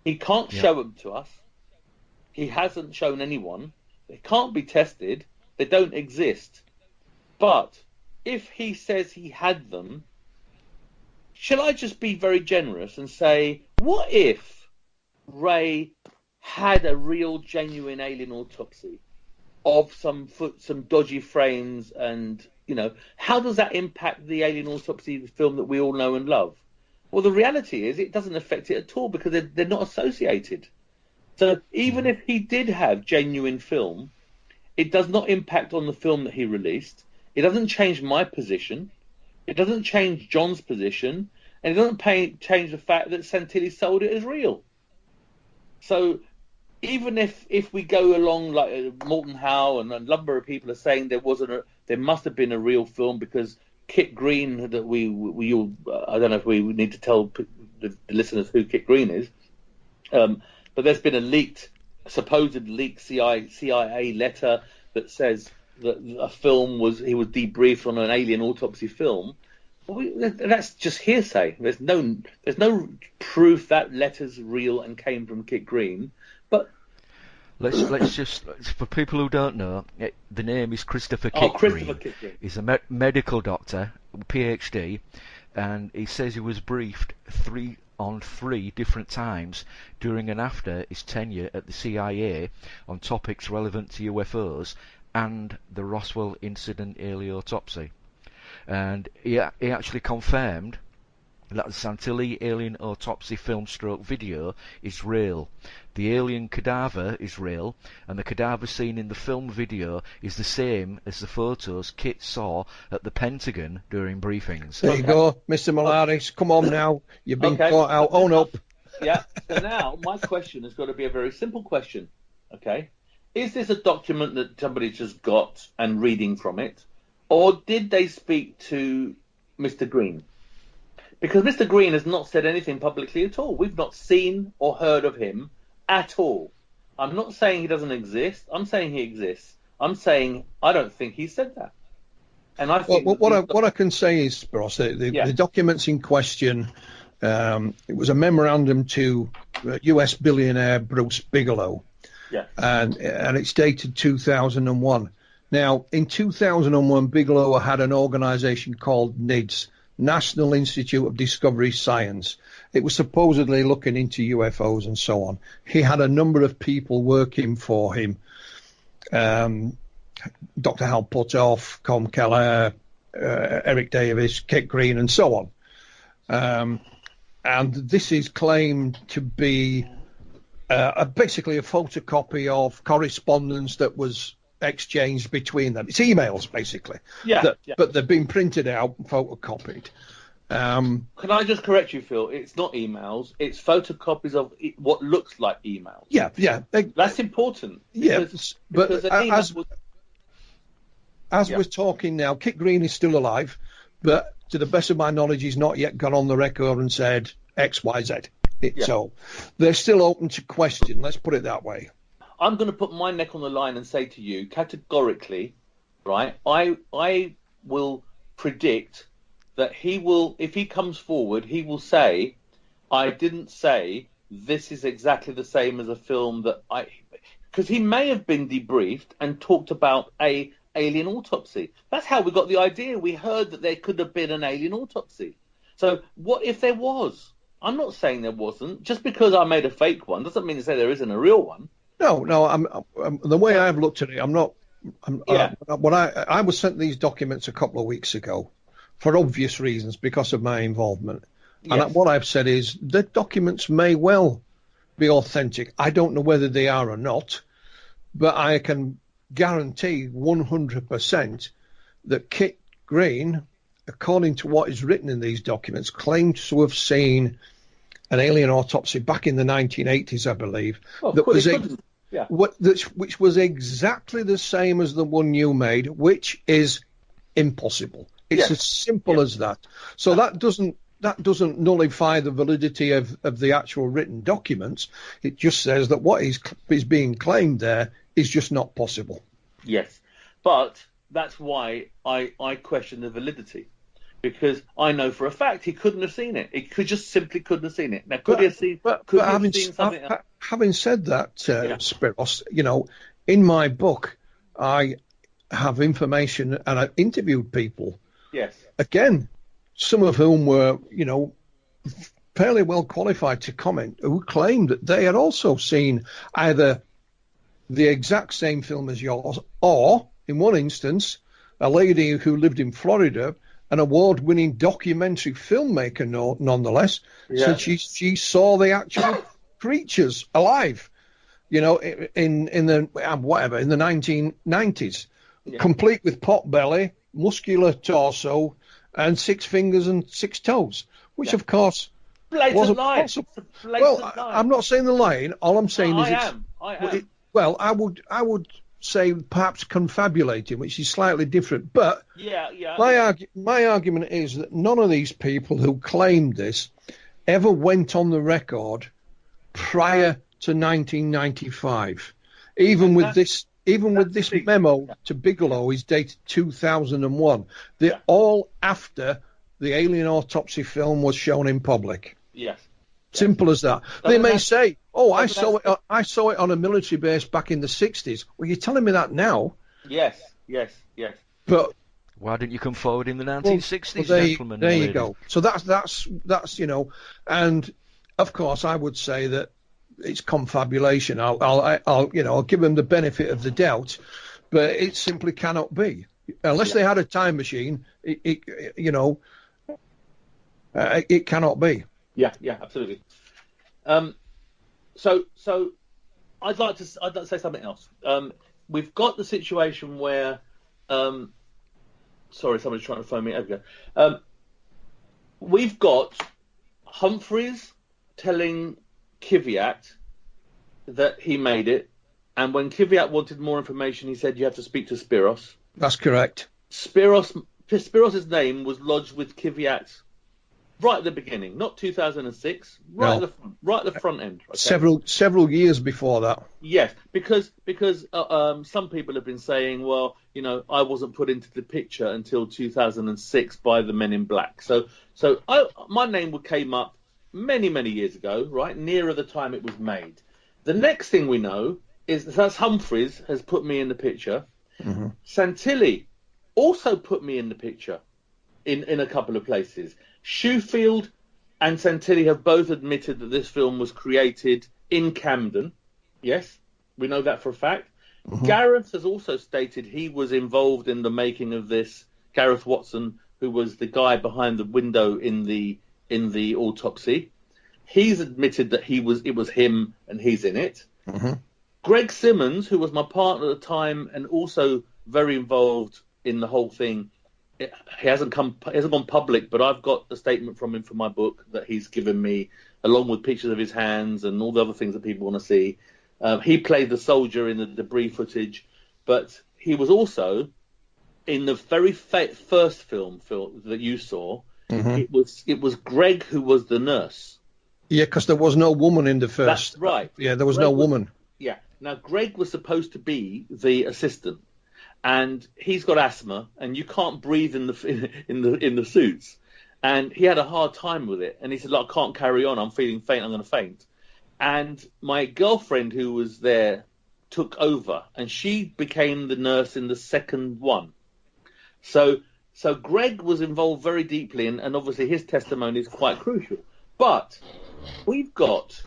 He can't show them to us. He hasn't shown anyone. They can't be tested. They don't exist. But if he says he had them, shall I just be very generous and say, what if Ray had a real genuine alien autopsy of some dodgy frames, and how does that impact the Alien Autopsy film that we all know and love? Well, the reality is it doesn't affect it at all because they're not associated. So even if he did have genuine film, it does not impact on the film that he released. It doesn't change my position. It doesn't change John's position, and it doesn't change the fact that Santilli sold it as real. So even if we go along like Morton Howe and a number of people are saying there must have been a real film because Kit Green, that we all, I don't know if we need to tell the listeners who Kit Green is, but there's been a supposed leaked CIA letter that says that a film he was debriefed on an Alien Autopsy film. Well, that's just hearsay. There's no proof that letter's real and came from Kit Green. But
let's just, for people who don't know, the name is Christopher Kit
Christopher
Green.
Kit Green.
He's a medical doctor, PhD, and he says he was briefed 3 different times during and after his tenure at the CIA on topics relevant to UFOs and the Roswell incident alien autopsy. And he actually confirmed that the Santilli alien autopsy film stroke video is real. The alien cadaver is real, and the cadaver seen in the film video is the same as the photos Kit saw at the Pentagon during briefings.
There you go, Mr. Melaris. Come on now. You've been caught out. Own up.
Yeah. So now my question has got to be a very simple question. Okay. is this a document that somebody just got and reading from it, or did they speak to Mr. Green? Because Mr. Green has not said anything publicly at all. We've not seen or heard of him at all. I'm not saying he doesn't exist. I'm saying he exists. I'm saying I don't think he said that. And I think
what I can say is, Spyros, the documents in question, it was a memorandum to U.S. billionaire Bruce Bigelow, and it's dated 2001. Now, in 2001, Bigelow had an organisation called NIDS, National Institute of Discovery Science. It was supposedly looking into UFOs and so on. He had a number of people working for him. Dr. Hal Puthoff, Com Keller, Eric Davis, Kit Green, and so on. And this is claimed to be basically a photocopy of correspondence that was exchanged between them. It's emails, basically. But they've been printed out and photocopied.
Can I just correct you, Phil? It's not emails. It's photocopies of what looks like emails.
Yeah.
That's important.
As we're talking now, Kit Green is still alive, but to the best of my knowledge, he's not yet gone on the record and said X, Y, Z. So they're still open to question. Let's put it that way.
I'm going to put my neck on the line and say to you categorically, right? I will predict that he will, if he comes forward, he will say, I didn't say this is exactly the same as a film that because he may have been debriefed and talked about a Alien Autopsy. That's how we got the idea. We heard that there could have been an Alien Autopsy. So what if there was? I'm not saying there wasn't. Just because I made a fake one doesn't mean to say there isn't a real one.
No. I'm the way I've looked at it, I'm not. When I was sent these documents a couple of weeks ago, for obvious reasons because of my involvement, and what I've said is the documents may well be authentic. I don't know whether they are or not, but I can guarantee 100% that Kit Green, according to what is written in these documents, claims to have seen an alien autopsy back in the 1980s, I believe, which was exactly the same as the one you made, which is impossible. It's as simple as that. So that doesn't nullify the validity of the actual written documents. It just says that what is being claimed there is just not possible. Yes,
but that's why I question the validity, because I know for a fact he couldn't have seen it. He simply couldn't have seen it. Now, could he have seen something else?
Having said that, Spyros, in my book, I have information and I've interviewed people.
Yes.
Again, some of whom were, fairly well qualified to comment, who claimed that they had also seen either the exact same film as yours, or, in one instance, a lady who lived in Florida, an award-winning documentary filmmaker, nonetheless, said she saw the actual creatures alive, in the 1990s, complete with pot belly, muscular torso, and 6 fingers and 6 toes, which of course wasn't possible. I'm not saying they're lying. All I'm saying is
I am.
I would say perhaps confabulating, which is slightly different. But my argument is that none of these people who claimed this ever went on the record prior to 1995. Even with this memo to Bigelow is dated 2001. They're all after the Alien Autopsy film was shown in public.
Yes.
Simple as that. They may say, I saw it on a military base back in the 60s. Well, you're telling me that now?
Yes.
But
why didn't you come forward in the 1960s, gentlemen?
There you go. So that's and of course I would say that it's confabulation. I'll give them the benefit of the doubt, but it simply cannot be unless they had a time machine. It cannot be.
Yeah, absolutely. So I'd like to say something else. We've got the situation where, sorry, somebody's trying to phone me. Over here. We've got Humphreys telling Kvyat that he made it, And when Kvyat wanted more information, he said you have to speak to Spyros.
That's correct.
Spyros's name was lodged with Kvyat right at the beginning, not 2006, right at the front end. Okay?
Several years before that.
Yes, because some people have been saying, well, I wasn't put into the picture until 2006 by the Men in Black. So my name came up many years ago, right, nearer the time it was made. The next thing we know is that Humphreys has put me in the picture.
Mm-hmm.
Santilli also put me in the picture in a couple of places. Shoefield and Santilli have both admitted that this film was created in Camden. Yes, we know that for a fact. Mm-hmm. Gareth has also stated he was involved in the making of this. Gareth Watson, who was the guy behind the window in the autopsy, he's admitted that it was him and he's in it.
Mm-hmm.
Greg Simmons, who was my partner at the time and also very involved in the whole thing, he hasn't gone public, but I've got a statement from him for my book that he's given me, along with pictures of his hands and all the other things that people want to see. He played the soldier in the debris footage, but he was also in the very first film that you saw. Mm-hmm. It was Greg who was the nurse.
Yeah, because there was no woman in the first.
That's right.
Yeah, there was no woman.
Yeah. Now Greg was supposed to be the assistant, and he's got asthma, and you can't breathe in the suits, and he had a hard time with it, and he said, "Look, I can't carry on. I'm feeling faint. I'm going to faint." And my girlfriend, who was there, took over, and she became the nurse in the second one. So Greg was involved very deeply, and obviously his testimony is quite crucial. But we've got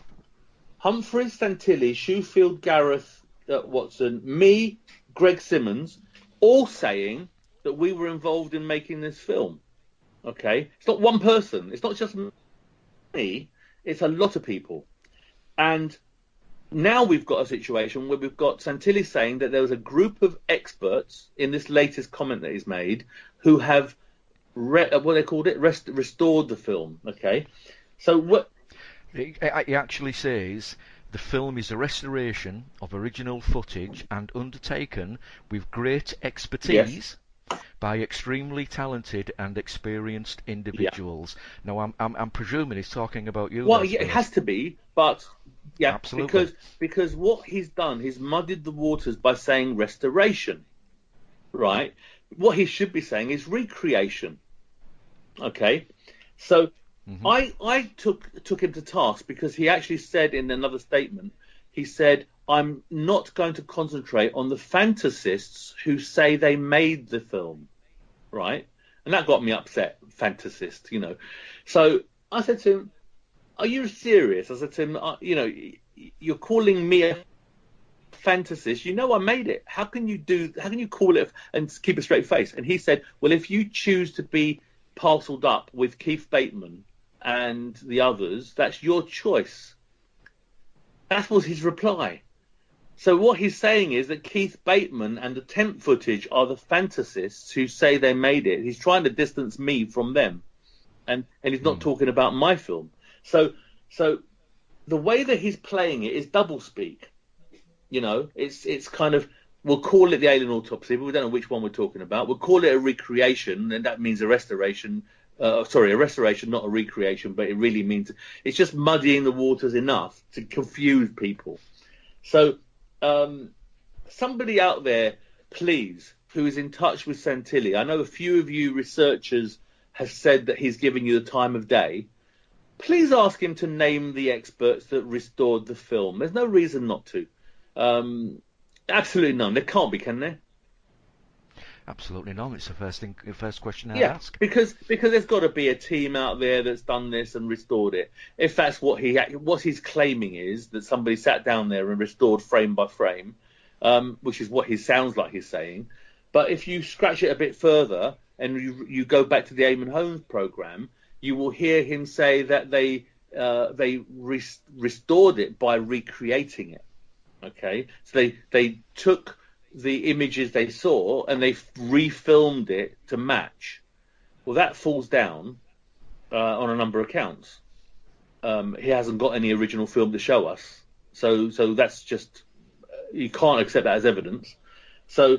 Humphreys, Santilli, Shoefield, Gareth Watson, me, Greg Simmons, all saying that we were involved in making this film. Okay? It's not one person. It's not just me. It's a lot of people. And now we've got a situation where we've got Santilli saying that there was a group of experts in this latest comment that he's made who have, what they called it, restored the film. Okay? So what...
He actually says the film is a restoration of original footage and undertaken with great expertise by extremely talented and experienced individuals. Yeah. Now, I'm presuming he's talking about you.
Well, yeah, it has to be, but yeah,
absolutely.
Because what he's done, he's muddied the waters by saying restoration, right? What he should be saying is recreation. Okay, so. Mm-hmm. I took him to task because he actually said in another statement, he said, I'm not going to concentrate on the fantasists who say they made the film, right? And that got me upset, fantasist, So I said to him, are you serious? I said to him, you're calling me a fantasist. I made it. How can you call it and keep a straight face? And he said, well, if you choose to be parceled up with Keith Bateman and the others, that's your choice. That was his reply. So what he's saying is that Keith Bateman and the tent footage are the fantasists who say they made it. He's trying to distance me from them. And he's not talking about my film. So the way that he's playing it is doublespeak. It's kind of, we'll call it the Alien Autopsy, but we don't know which one we're talking about. We'll call it a recreation, and that means a restoration. A restoration, not a recreation, but it really means it's just muddying the waters enough to confuse people. So somebody out there, please, who is in touch with Santilli, I know a few of you researchers have said that he's giving you the time of day. Please ask him to name the experts that restored the film. There's no reason not to. Absolutely none. There can't be, can there?
Absolutely not. It's the first question I'd ask.
Because there's got to be a team out there that's done this and restored it. If that's what he's claiming is that somebody sat down there and restored frame by frame, which is what he sounds like he's saying. But if you scratch it a bit further and you go back to the Eamon Holmes program, you will hear him say that they restored it by recreating it. Okay, so they took the images they saw and they refilmed it to match. Well, that falls down on a number of counts. He hasn't got any original film to show us, so that's just you can't accept that as evidence. So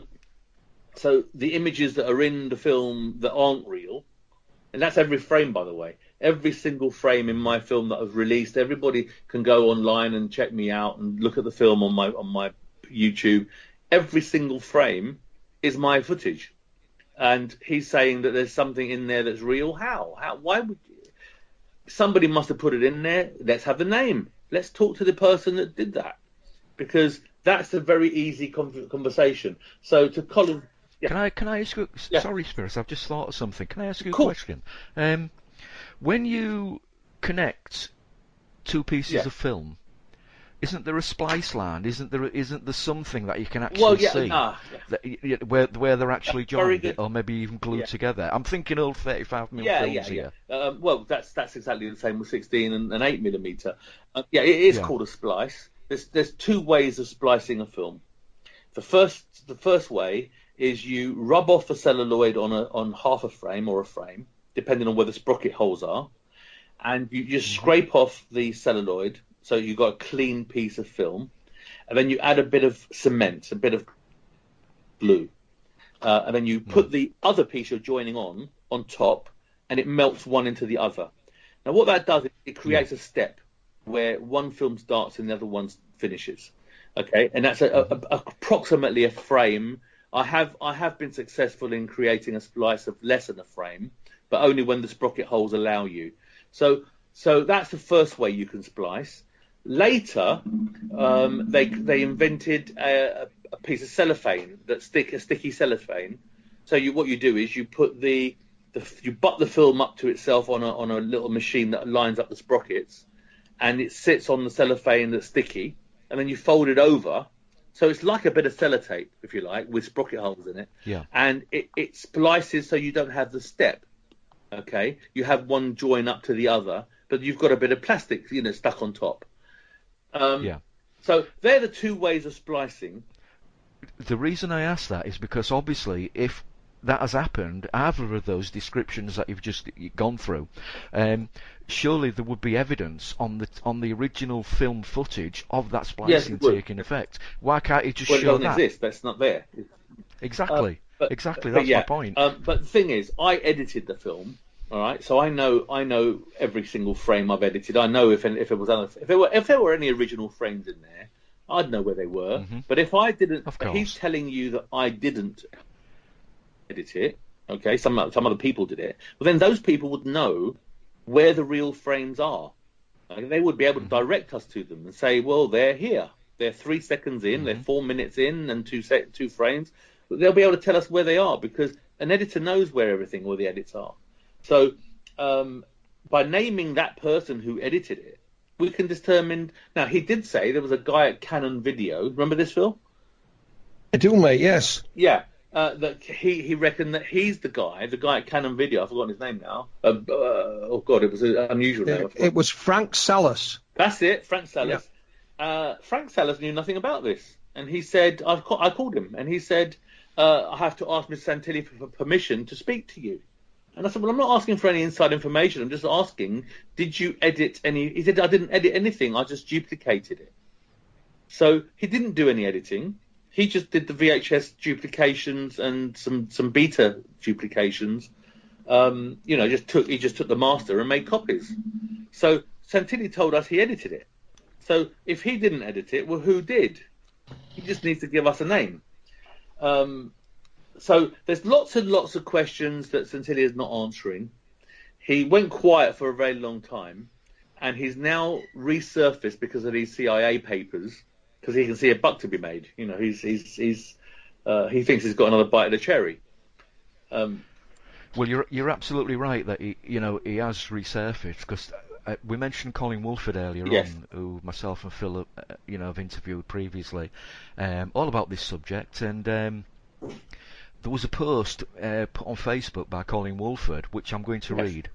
the images that are in the film that aren't real, and that's every frame, by the way. Every single frame in my film that I've released, everybody can go online and check me out and look at the film on my YouTube. Every single frame is my footage. And he's saying that there's something in there that's real. How? Why would somebody must have put it in there? Let's have the name. Let's talk to the person that did that, because that's a very easy conversation. So to Colin, yeah.
Can I ask you?
Yeah.
Sorry, Spyros, I've just thought of something. Can I ask you a
Cool.
question? When you connect two pieces of film, isn't there a splice line? Isn't there something that you can actually see where they're actually joined, or maybe even glued together? I'm thinking old 35mm films here.
Well, that's exactly the same with 16 and 8mm. It is called a splice. There's two ways of splicing a film. The first way is you rub off the celluloid on half a frame or a frame, depending on where the sprocket holes are, and you just scrape off the celluloid so you've got a clean piece of film, and then you add a bit of cement, a bit of glue, and then you put the other piece you're joining on top, and it melts one into the other. Now what that does is it creates a step where one film starts and the other one finishes. Okay, and that's approximately a frame. I have been successful in creating a splice of less than a frame, but only when the sprocket holes allow you. So that's the first way you can splice. Later, they invented a piece of cellophane, a sticky cellophane. So what you do is you put you butt the film up to itself on a little machine that lines up the sprockets, and it sits on the cellophane that's sticky, and then you fold it over. So it's like a bit of sellotape, if you like, with sprocket holes in it. Yeah. And it splices so you don't have the step. Okay, you have one join up to the other, but you've got a bit of plastic, stuck on top. So they're the two ways of splicing.
The reason I ask that is because obviously, if that has happened, either of those descriptions that you've just gone through, surely there would be evidence on the original film footage of that splicing taking effect. Why can't you just show that?
It doesn't exist. That's not there.
Exactly. Exactly. That's my point.
But the thing is, I edited the film. All right, so I know every single frame I've edited. I know if there were any original frames in there, I'd know where they were. But if I didn't, he's telling you that I didn't edit it. Okay, some other people did it. Well, then those people would know where the real frames are. Okay? They would be able to direct us to them and say, well, they're here. They're 3 seconds in. They're 4 minutes in, and two frames. But they'll be able to tell us where they are, because an editor knows where all the edits are. So by naming that person who edited it, we can determine. Now, he did say there was a guy at Canon Video. Remember this, Phil?
I do, mate. Yes.
Yeah. That he reckoned that he's the guy at Canon Video. I've forgotten his name now. Oh God, it was an unusual name.
It was Frank Salas.
That's it, Frank Salas. Yeah. Frank Salas knew nothing about this, and he said, I called him, and he said, I have to ask Mr. Santilli for permission to speak to you. And I said, well, I'm not asking for any inside information. I'm just asking, did you edit any? He said, I didn't edit anything. I just duplicated it. So he didn't do any editing. He just did the VHS duplications and some beta duplications. He just took the master and made copies. So Santilli told us he edited it. So if he didn't edit it, well, who did? He just needs to give us a name. So there's lots and lots of questions that Santilli is not answering. He went quiet for a very long time, and he's now resurfaced because of these CIA papers, because he can see a buck to be made. He thinks he's got another bite of the cherry.
Well, you're absolutely right that he has resurfaced, because we mentioned Colin Woolford earlier on, who myself and Phil have interviewed previously, all about this subject, and there was a post put on Facebook by Colin Woolford, which I'm going to read.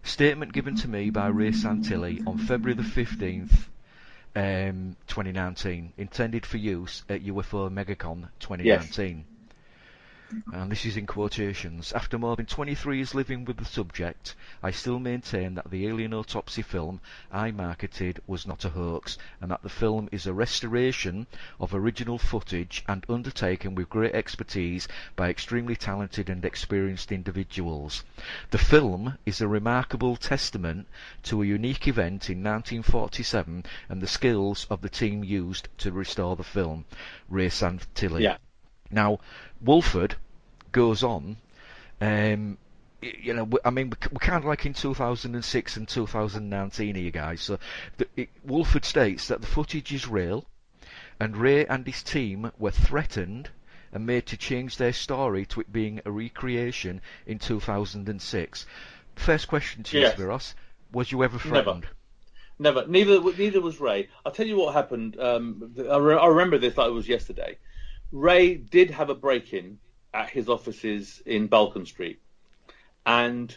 Statement given to me by Ray Santilli on February the 15th, 2019, intended for use at UFO Megacon 2019. and this is in quotations, after more than 23 years living with the subject, I still maintain that the Alien Autopsy film I marketed was not a hoax, and that the film is a restoration of original footage and undertaken with great expertise by extremely talented and experienced individuals. The film is a remarkable testament to a unique event in 1947 and the skills of the team used to restore the film. Ray Santilli.
Yeah.
Now, Wolford goes on, we're kind of like in 2006 and 2019 here, guys. So Wolford states that the footage is real, and Ray and his team were threatened and made to change their story to it being a recreation in 2006. First question to you,
Yes.
Spyros, was you ever threatened?
Never. Neither was Ray. I'll tell you what happened. I remember this like it was yesterday. Ray did have a break-in at his offices in Balcon Street, and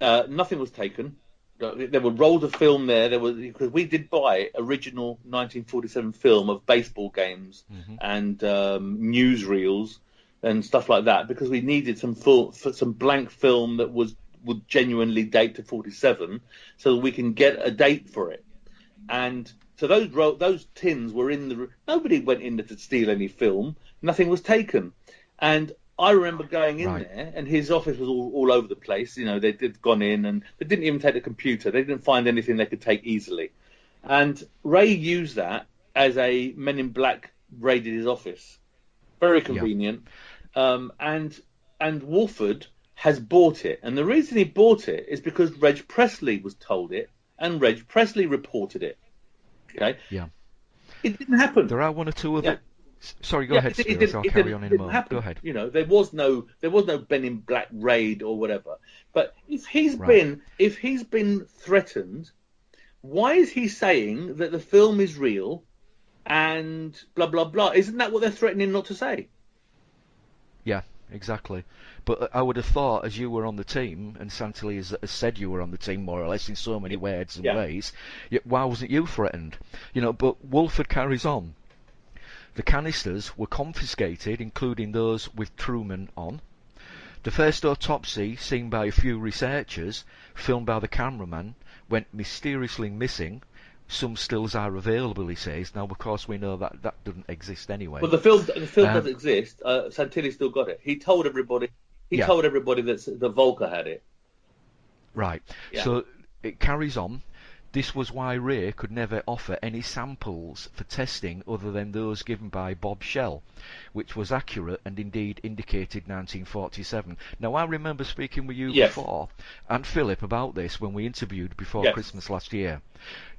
nothing was taken. There were rolls of film there. Because we did buy original 1947 film of baseball games and newsreels and stuff like that because we needed some blank film that would genuinely date to 47, so that we can get a date for it. And so those tins were in the. Nobody went in there to steal any film. Nothing was taken, and I remember going in there, and his office was all over the place. You know, they'd gone in, and they didn't even take the computer. They didn't find anything they could take easily. And Ray used that as a Men in Black raided his office. Very convenient. Yeah. And Wolford has bought it, and the reason he bought it is because Reg Presley was told it, and Reg Presley reported it. Okay.
Yeah.
It didn't happen.
There are one or two other.
Yeah.
Sorry, go ahead, Spyros. I'll carry on in a moment.
Happen.
Go ahead.
You know, there was no Ben in Black raid or whatever. But if he's been threatened, why is he saying that the film is real and blah blah blah? Isn't that what they're threatening not to say?
Yeah, exactly. But I would have thought, as you were on the team, and Santilli has said you were on the team more or less in so many words and ways, why wasn't you threatened? You know, but Wolford carries on. The canisters were confiscated, including those with Truman on. The first autopsy, seen by a few researchers, filmed by the cameraman, went mysteriously missing. Some stills are available, he says. Now, of course, we know that doesn't exist anyway.
Well, the film does exist. Santilli still got it. He told everybody. He told everybody that Volker had it.
Right. Yeah. So it carries on. This was why Ray could never offer any samples for testing other than those given by Bob Shell, which was accurate and indeed indicated 1947. Now, I remember speaking with you before, and Philip, about this when we interviewed before Christmas last year.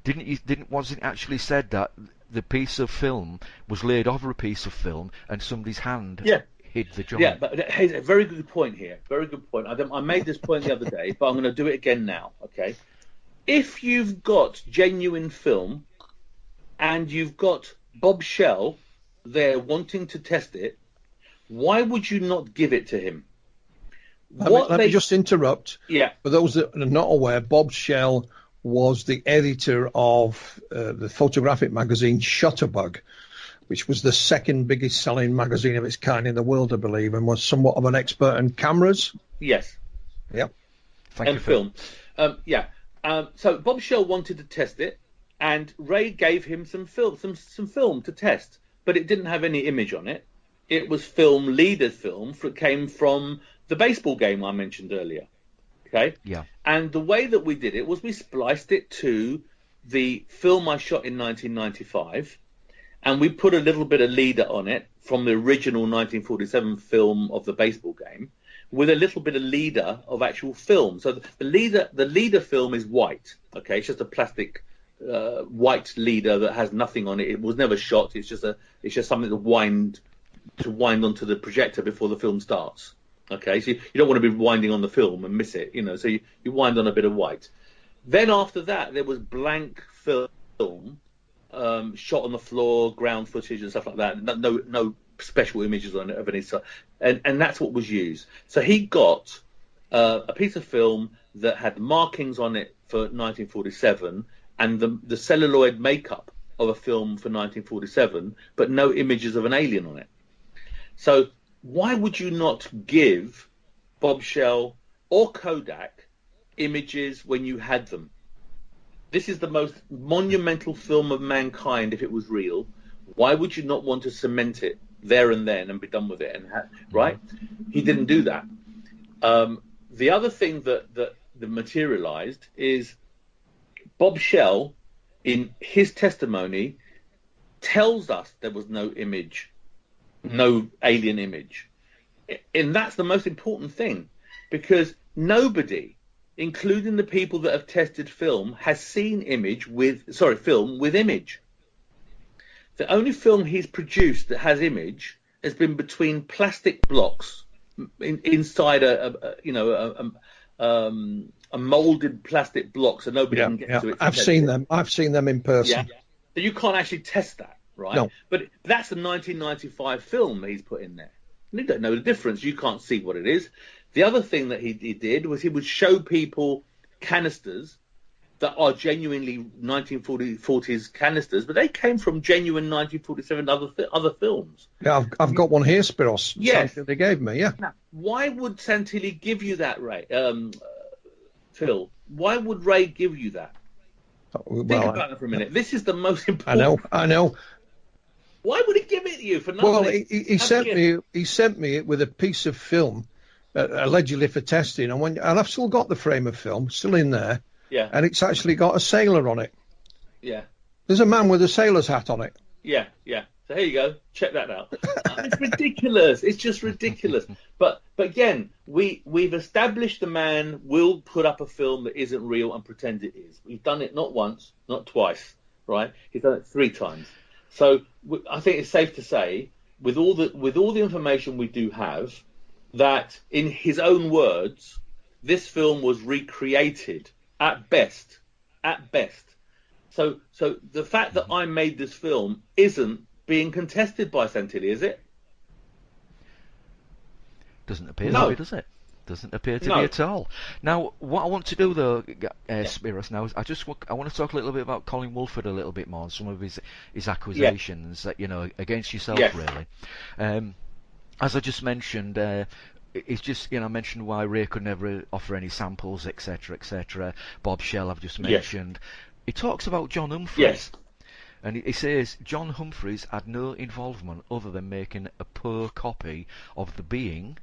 Wasn't it actually said that the piece of film was laid over a piece of film and somebody's hand hid the joint?
Yeah, but hey, a very good point here. Very good point. I made this point the other day, but I'm going to do it again now, okay? If you've got genuine film and you've got Bob Shell there wanting to test it, why would you not give it to him?
Let me just interrupt.
Yeah.
For those that are not aware, Bob Shell was the editor of the photographic magazine Shutterbug, which was the second biggest selling magazine of its kind in the world, I believe, and was somewhat of an expert in cameras.
Yes.
Yep.
And film. So Bob Shell wanted to test it, and Ray gave him some film to test, but it didn't have any image on it. It was leader film that came from the baseball game I mentioned earlier. Okay.
Yeah.
And the way that we did it was we spliced it to the film I shot in 1995, and we put a little bit of leader on it from the original 1947 film of the baseball game, with a little bit of leader of actual film. So the leader film is white. Okay, it's just a plastic white leader that has nothing on it. It was never shot. It's just something to wind onto the projector before the film starts. Okay, so you don't want to be winding on the film and miss it, you know. So you wind on a bit of white. Then after that, there was blank film, shot on the floor, ground footage and stuff like that. No special images on it of any sort, and that's what was used. So he got a piece of film that had markings on it for 1947 and the celluloid makeup of a film for 1947, but no images of an alien on it. So why would you not give Bob Shell or Kodak images when you had them? This is the most monumental film of mankind if it was real. Why would you not want to cement it there and then and be done with it? Right? He didn't do that. The other thing that materialized is Bob Shell, in his testimony, tells us there was no image, no alien image. And that's the most important thing, because nobody, including the people that have tested film, has seen film with image. The only film he's produced that has image has been between plastic blocks inside a molded plastic block, so nobody can get to it.
I've seen them. I've seen them in person.
Yeah. So you can't actually test that, right?
No.
But that's a 1995 film that he's put in there. And you don't know the difference. You can't see what it is. The other thing that he did was he would show people canisters that are genuinely 1940s canisters, but they came from genuine 1947 other films.
Yeah, I've got one here, Spyros.
Yes.
They gave me, yeah.
Now, why would Santilli give you that, Ray? Phil, why would Ray give you that? Think about it for a minute. This is the most important.
I know.
Why would he give it to you for nothing?
Well, he sent me it with a piece of film, allegedly for testing, and I've still got the frame of film, still in there.
Yeah.
And it's actually got a sailor on it.
Yeah.
There's a man with a sailor's hat on it.
Yeah. So here you go. Check that out. It's ridiculous. It's just ridiculous. But again, we've established the man will put up a film that isn't real and pretend it is. We've done it not once, not twice, right? He's done it 3 times. So I think it's safe to say, with all the information we do have, that in his own words, this film was recreated at best. So the fact that I made this film isn't being contested by Santilli, is it?
Doesn't appear to be, does it? Doesn't appear to be at all. Now, what I want to do, though, Spyros, now, is I want to talk a little bit about Colin Woolford a little bit more, and some of his accusations that against yourself, really. As I just mentioned, it's just, mentioned why Ray could never offer any samples, etc., etc. Bob Shell, I've just mentioned. He talks about John Humphreys.
Yes.
And he says John Humphreys had no involvement other than making a poor copy of The Being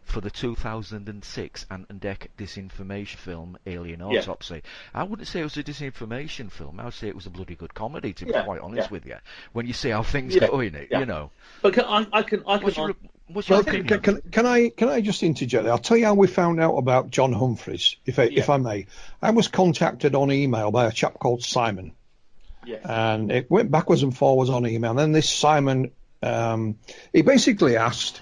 for the 2006 Ant&Dec disinformation film Alien Autopsy. I wouldn't say it was a disinformation film. I would say it was a bloody good comedy, to be quite honest with you. When you see how things go in it,
But I can.
What's your opinion?
Can I just interject? I'll tell you how we found out about John Humphreys, if I may. I was contacted on email by a chap called Simon.
Yes.
And it went backwards and forwards on email. And then this Simon, he basically asked,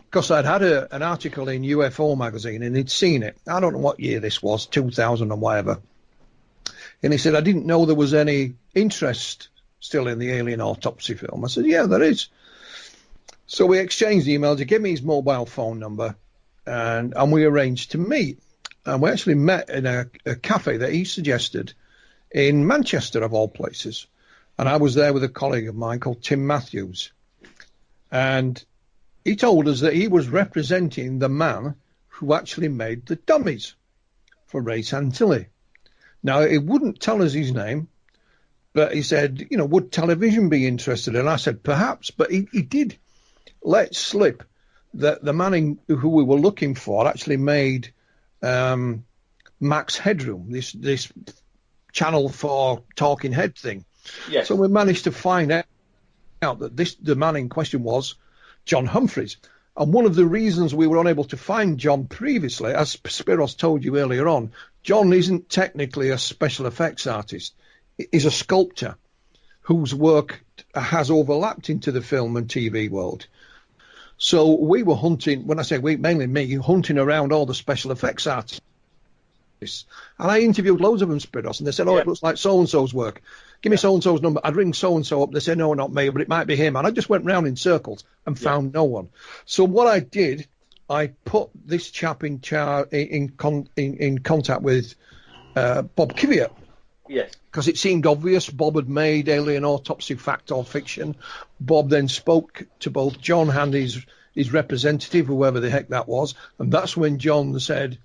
because I'd had an article in UFO magazine and he'd seen it. I don't know what year this was, 2000 or whatever. And he said, I didn't know there was any interest still in the Alien Autopsy film. I said, yeah, there is. So we exchanged emails. He gave me his mobile phone number and we arranged to meet. And we actually met in a cafe that he suggested in Manchester, of all places. And I was there with a colleague of mine called Tim Matthews. And he told us that he was representing the man who actually made the dummies for Ray Santilli. Now, he wouldn't tell us his name, but he said, would television be interested? And I said, perhaps, but he did let slip that the man who we were looking for actually made Max Headroom, this Channel 4 talking head thing.
Yes.
So we managed to find out that the man in question was John Humphreys. And one of the reasons we were unable to find John previously, as Spyros told you earlier on, John isn't technically a special effects artist. He's a sculptor whose work has overlapped into the film and TV world. So we were hunting, when I say we, mainly me, hunting around all the special effects artists. And I interviewed loads of them, Spyros, and they said, it looks like so-and-so's work. Give me so-and-so's number. I'd ring so-and-so up. They said, no, not me, but it might be him. And I just went round in circles and found no one. So what I did, I put this chap in contact with Bob Kiviat.
Yes.
Because it seemed obvious Bob had made Alien Autopsy fact or fiction. Bob then spoke to both John and his representative, whoever the heck that was. And that's when John said,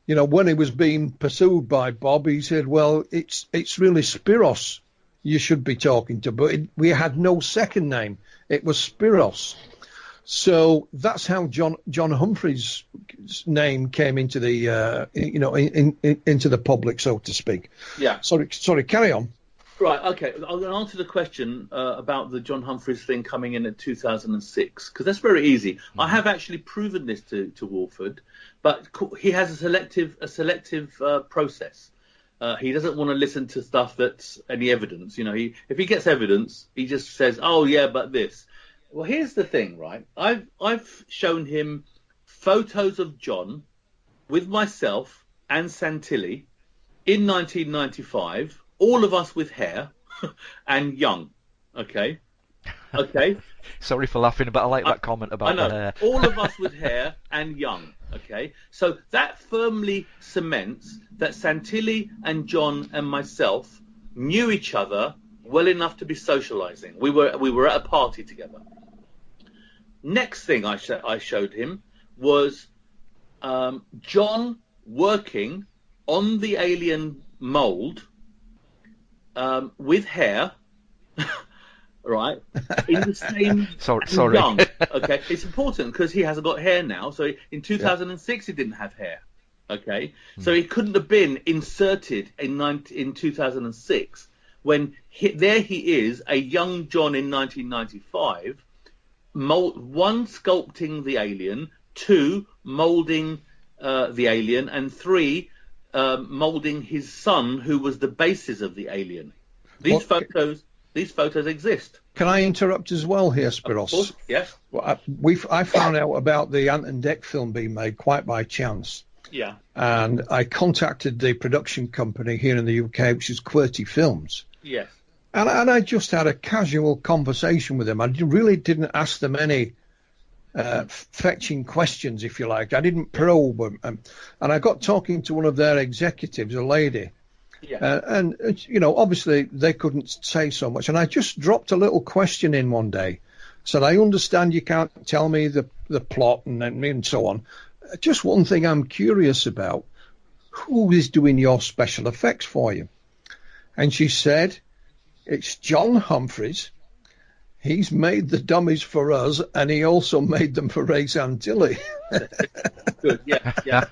when he was being pursued by Bob, he said, well, it's really Spyros you should be talking to. But we had no second name. It was Spyros. So that's how John Humphrey's name came into the into the public, so to speak.
Yeah.
Sorry. Carry on.
Right. Okay. I'll answer the question about the John Humphreys thing coming in at 2006, because that's very easy. Mm-hmm. I have actually proven this to Walford, but he has a selective process. He doesn't want to listen to stuff that's any evidence. If he gets evidence, he just says, "Oh yeah, but this." Well, here's the thing, right? I've shown him photos of John with myself and Santilli in 1995, all of us with hair and young. Okay.
Sorry for laughing, but I like that comment about the hair.
All of us with hair and young. Okay. So that firmly cements that Santilli and John and myself knew each other well enough to be socializing. We were at a party together. Next thing I showed him was John working on the alien mold with hair, right? In the same
sorry.
Young. Okay, it's important because he hasn't got hair now. So in 2006 he didn't have hair. Okay, so he couldn't have been inserted in 2006 when there he is, a young John in 1995. One, sculpting the alien, two, molding the alien, and three, molding his son, who was the basis of the alien. These photos exist.
Can I interrupt as well here, Spyros?
Of course, yes.
Well, I found out about the Ant and Dec film being made quite by chance.
Yeah.
And I contacted the production company here in the UK, which is QWERTY Films.
Yes.
And I just had a casual conversation with them. I really didn't ask them any fetching questions, if you like. I didn't probe them. And I got talking to one of their executives, a lady.
Yeah.
And obviously they couldn't say so much. And I just dropped a little question in one day. Said, I understand you can't tell me the plot and so on. Just one thing I'm curious about. Who is doing your special effects for you? And she said, it's John Humphreys. He's made the dummies for us, and he also made them for Ray Santilli.
Good, yeah.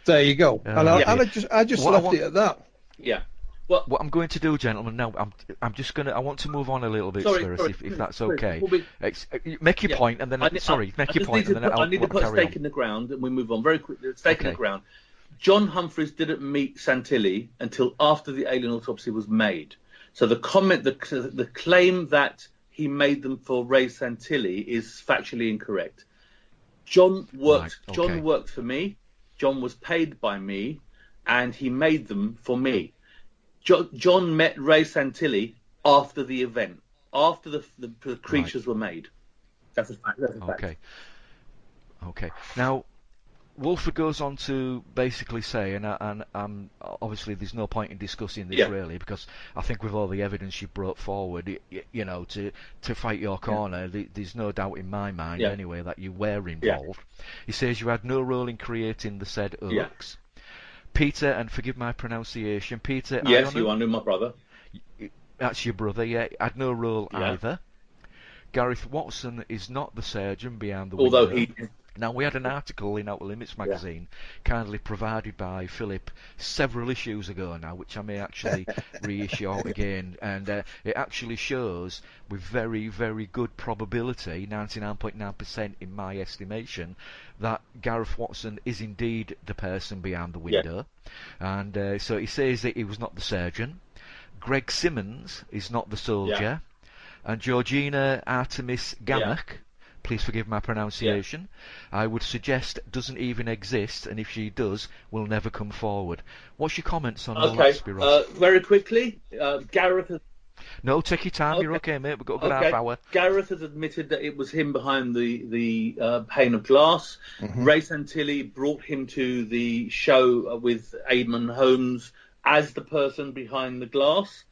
There you go. And I just left it at that.
Yeah.
What I'm going to do, gentlemen, now I want to move on a little bit, Spyros, if that's okay. Make your point, and then make your point, and then I need to put a stake
in the ground, and we move on very quickly. Stake in the ground. John Humphreys didn't meet Santilli until after the Alien Autopsy was made. So the claim that he made them for Ray Santilli is factually incorrect. John worked for me. John was paid by me, and he made them for me. John met Ray Santilli after the event, after the creatures were made. That's a fact.
Okay. Now, Walford goes on to basically say, and obviously there's no point in discussing this really, because I think with all the evidence you brought forward, to fight your corner, there's no doubt in my mind anyway that you were involved. He says you had no role in creating the said hoax. Peter, and forgive my pronunciation, Peter.
Yes, Ionu, my brother.
That's your brother. Yeah, had no role either. Gareth Watson is not the surgeon behind the window.
Although
Now, we had an article in Outer Limits magazine, kindly provided by Philip several issues ago now, which I may actually reissue out again, and it actually shows with very, very good probability, 99.9% in my estimation, that Gareth Watson is indeed the person behind the window. And so he says that he was not the surgeon. Greg Simmons is not the soldier. And Georgina Artemis Gamak, please forgive my pronunciation, I would suggest doesn't even exist, and if she does, will never come forward. What's your comments on all that, Spyros?
Very quickly, Gareth has...
No, take your time, you're okay, mate, we've got a good half hour.
Gareth has admitted that it was him behind the pane of glass. Ray Santilli brought him to the show with Eamon Holmes as the person behind the glass.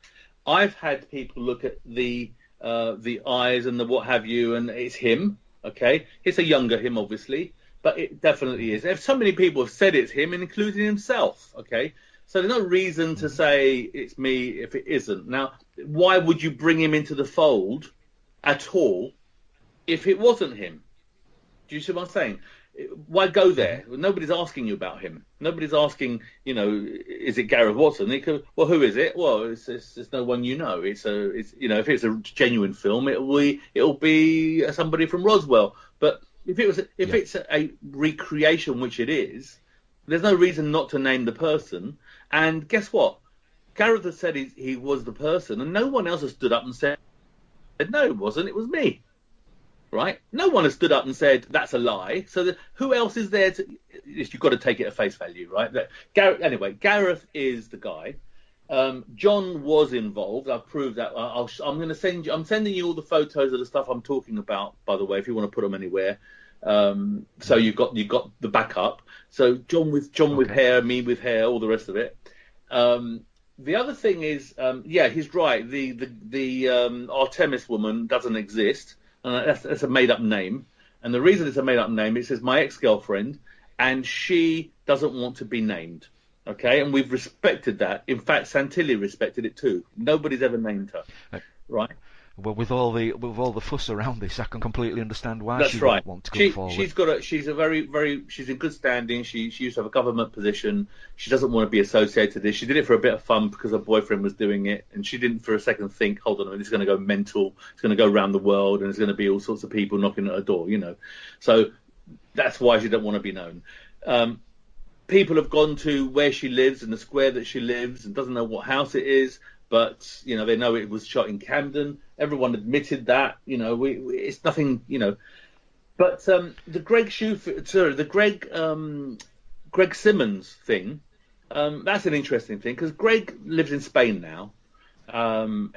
I've had people look at the the eyes and the what have you, and it's him. Okay, it's a younger him, obviously, but it definitely is. If so many people have said it's him, including himself. Okay, so there's no reason to say it's me if it isn't. Now, why would you bring him into the fold at all if it wasn't him? Do you see what I'm saying? Why go there? Nobody's asking you about him. Nobody's asking, is it Gareth Watson? Well, who is it? Well, it's no one you know. It's if it's a genuine film, it'll be somebody from Roswell. But if it's a recreation, which it is, there's no reason not to name the person. And guess what? Gareth has said he was the person, and no one else has stood up and said, no, it wasn't. It was me. Right? No one has stood up and said that's a lie. So who else is there to? You've got to take it at face value, right? Gareth is the guy. John was involved. I've proved that. I'm sending you all the photos of the stuff I'm talking about. By the way, if you want to put them anywhere, so you've got the backup. So John with hair, me with hair, all the rest of it. The other thing is, he's right. The Artemis woman doesn't exist. That's a made-up name. And the reason it's a made-up name, it says my ex-girlfriend, and she doesn't want to be named. Okay? And we've respected that. In fact, Santilli respected it too. Nobody's ever named her. Right?
Well, with all the fuss around this, I can completely understand why
That's
she
right.
won't want to come forward.
She's in good standing. She used to have a government position. She doesn't want to be associated with this. She did it for a bit of fun because her boyfriend was doing it, and she didn't for a second think, hold on a minute, this is going to go mental. It's going to go around the world, and there's going to be all sorts of people knocking at her door, So that's why she doesn't want to be known. People have gone to where she lives and the square that she lives and doesn't know what house it is. But, they know it was shot in Camden. Everyone admitted that, it's nothing, But the Greg Simmons thing, that's an interesting thing because Greg lives in Spain now.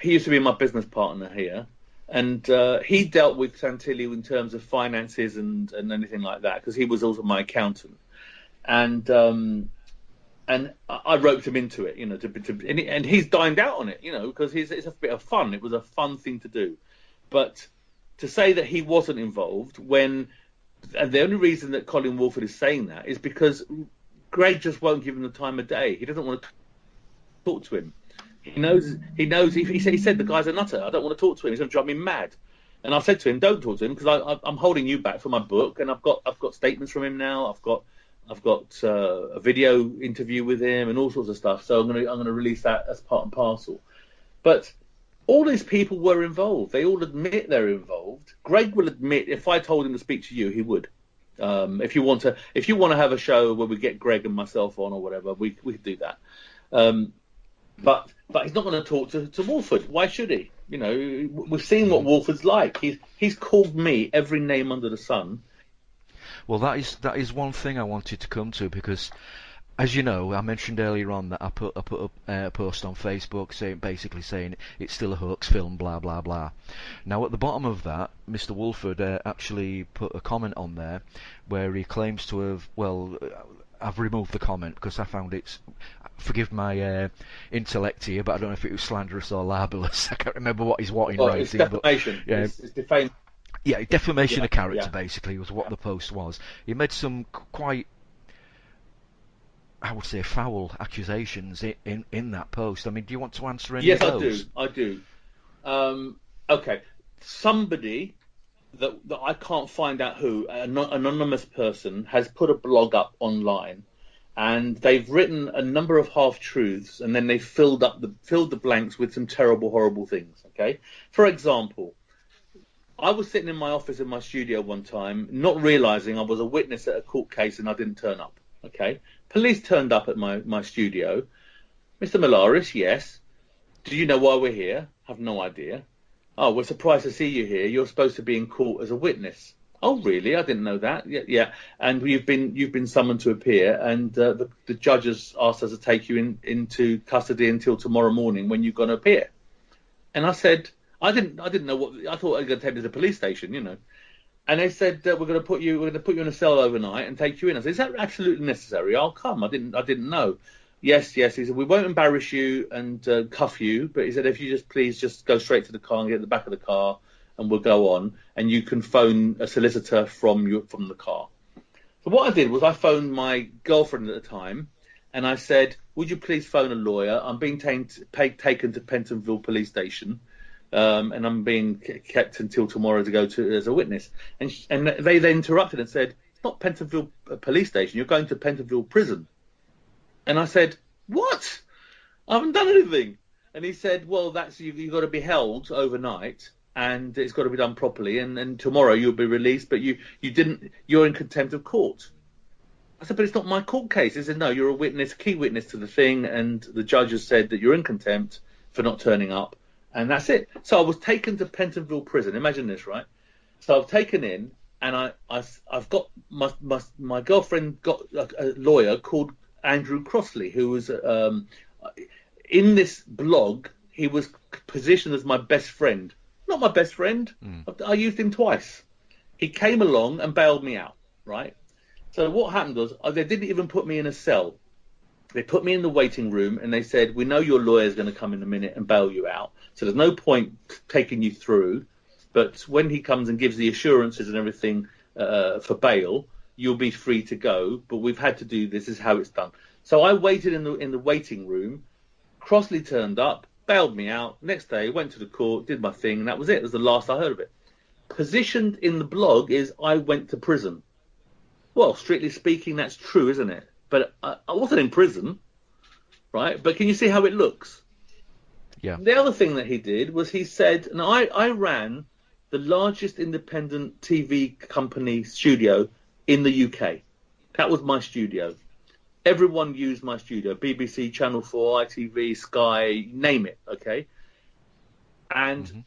He used to be my business partner here. And he dealt with Santilli in terms of finances and anything like that because he was also my accountant. And I roped him into it, and he's dined out on it, because it's a bit of fun. It was a fun thing to do. But to say that he wasn't involved and the only reason that Colin Wolford is saying that is because Greg just won't give him the time of day. He doesn't want to talk to him. He knows. He said the guy's a nutter. I don't want to talk to him. He's going to drive me mad. And I said to him, don't talk to him because I'm holding you back for my book, and I've got statements from him now. I've got a video interview with him and all sorts of stuff. So I'm going to release that as part and parcel. But all these people were involved. They all admit they're involved. Greg will admit if I told him to speak to you, he would. If you want to have a show where we get Greg and myself on or whatever, we could do that. But he's not going to talk to Wolford. Why should he? We've seen what Wolford's like. He's called me every name under the sun.
Well, that is one thing I wanted to come to because, as you know, I mentioned earlier on that I put up a post on Facebook basically saying it's still a hoax film, blah blah blah. Now at the bottom of that, Mr. Wolford actually put a comment on there where he claims to have. Well, I've removed the comment because I found it's. Forgive my intellect here, but I don't know if it was slanderous or libelous. I can't remember what in writing.
It's defamation.
But, yeah.
It's defamation.
Yeah, defamation of character, basically, was what the post was. He made some quite, I would say, foul accusations in that post. I mean, do you want to answer any of those?
Yes, I do. Okay. Somebody that I can't find out who, an anonymous person, has put a blog up online, and they've written a number of half-truths, and then they filled the blanks with some terrible, horrible things, okay? For example, I was sitting in my office in my studio one time, not realising I was a witness at a court case and I didn't turn up. Okay, police turned up at my studio. Mr. Melaris, yes. Do you know why we're here? Have no idea. Oh, we're surprised to see you here. You're supposed to be in court as a witness. Oh, really? I didn't know that. Yeah. And you've been summoned to appear, and the judge has asked us to take you into custody until tomorrow morning when you're going to appear. And I said. I didn't know what I thought. I was going to take me to the police station, And they said we're going to put you in a cell overnight and take you in. I said, is that absolutely necessary? I'll come. I didn't know. yes, yes. He said, we won't embarrass you and cuff you, but he said, if you just please just go straight to the car and get in the back of the car and we'll go on, and you can phone a solicitor from the car. So what I did was I phoned my girlfriend at the time, and I said, would you please phone a lawyer? I'm being taken to Pentonville Police Station, and I'm being kept until tomorrow to go as a witness. And they then interrupted and said, it's not Pentonville Police Station, you're going to Pentonville Prison. And I said, what? I haven't done anything. And he said, well, that's you've got to be held overnight, and it's got to be done properly, and tomorrow you'll be released, but you're in contempt of court. I said, but it's not my court case. He said, no, you're a witness, key witness to the thing, and the judge has said that you're in contempt for not turning up, and that's it. So I was taken to Pentonville Prison. Imagine this, right? So I've taken in, and I've got my girlfriend got a lawyer called Andrew Crossley, who was in this blog. He was positioned as my best friend. Not my best friend. I used him twice. He came along and bailed me out, right? So what happened was they didn't even put me in a cell. They put me in the waiting room and they said, we know your lawyer's going to come in a minute and bail you out. So there's no point taking you through. But when he comes and gives the assurances and everything for bail, you'll be free to go. But we've had to do this. This is how it's done. So I waited in the waiting room. Crossley turned up, bailed me out. Next day, went to the court, did my thing, and that was it. It was the last I heard of it. Positioned in the blog is I went to prison. Well, strictly speaking, that's true, isn't it? But I wasn't in prison, right? But can you see how it looks?
Yeah.
The other thing that he did was he said, and I ran the largest independent TV company studio in the UK. That was my studio. Everyone used my studio, BBC, Channel 4, ITV, Sky, name it, okay? And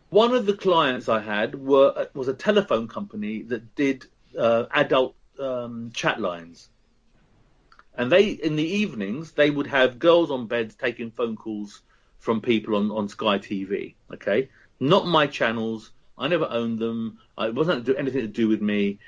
one of the clients I had was a telephone company that did adult chat lines. And in the evenings, they would have girls on beds taking phone calls from people on Sky TV, okay? Not my channels. I never owned them. It wasn't anything to do with me.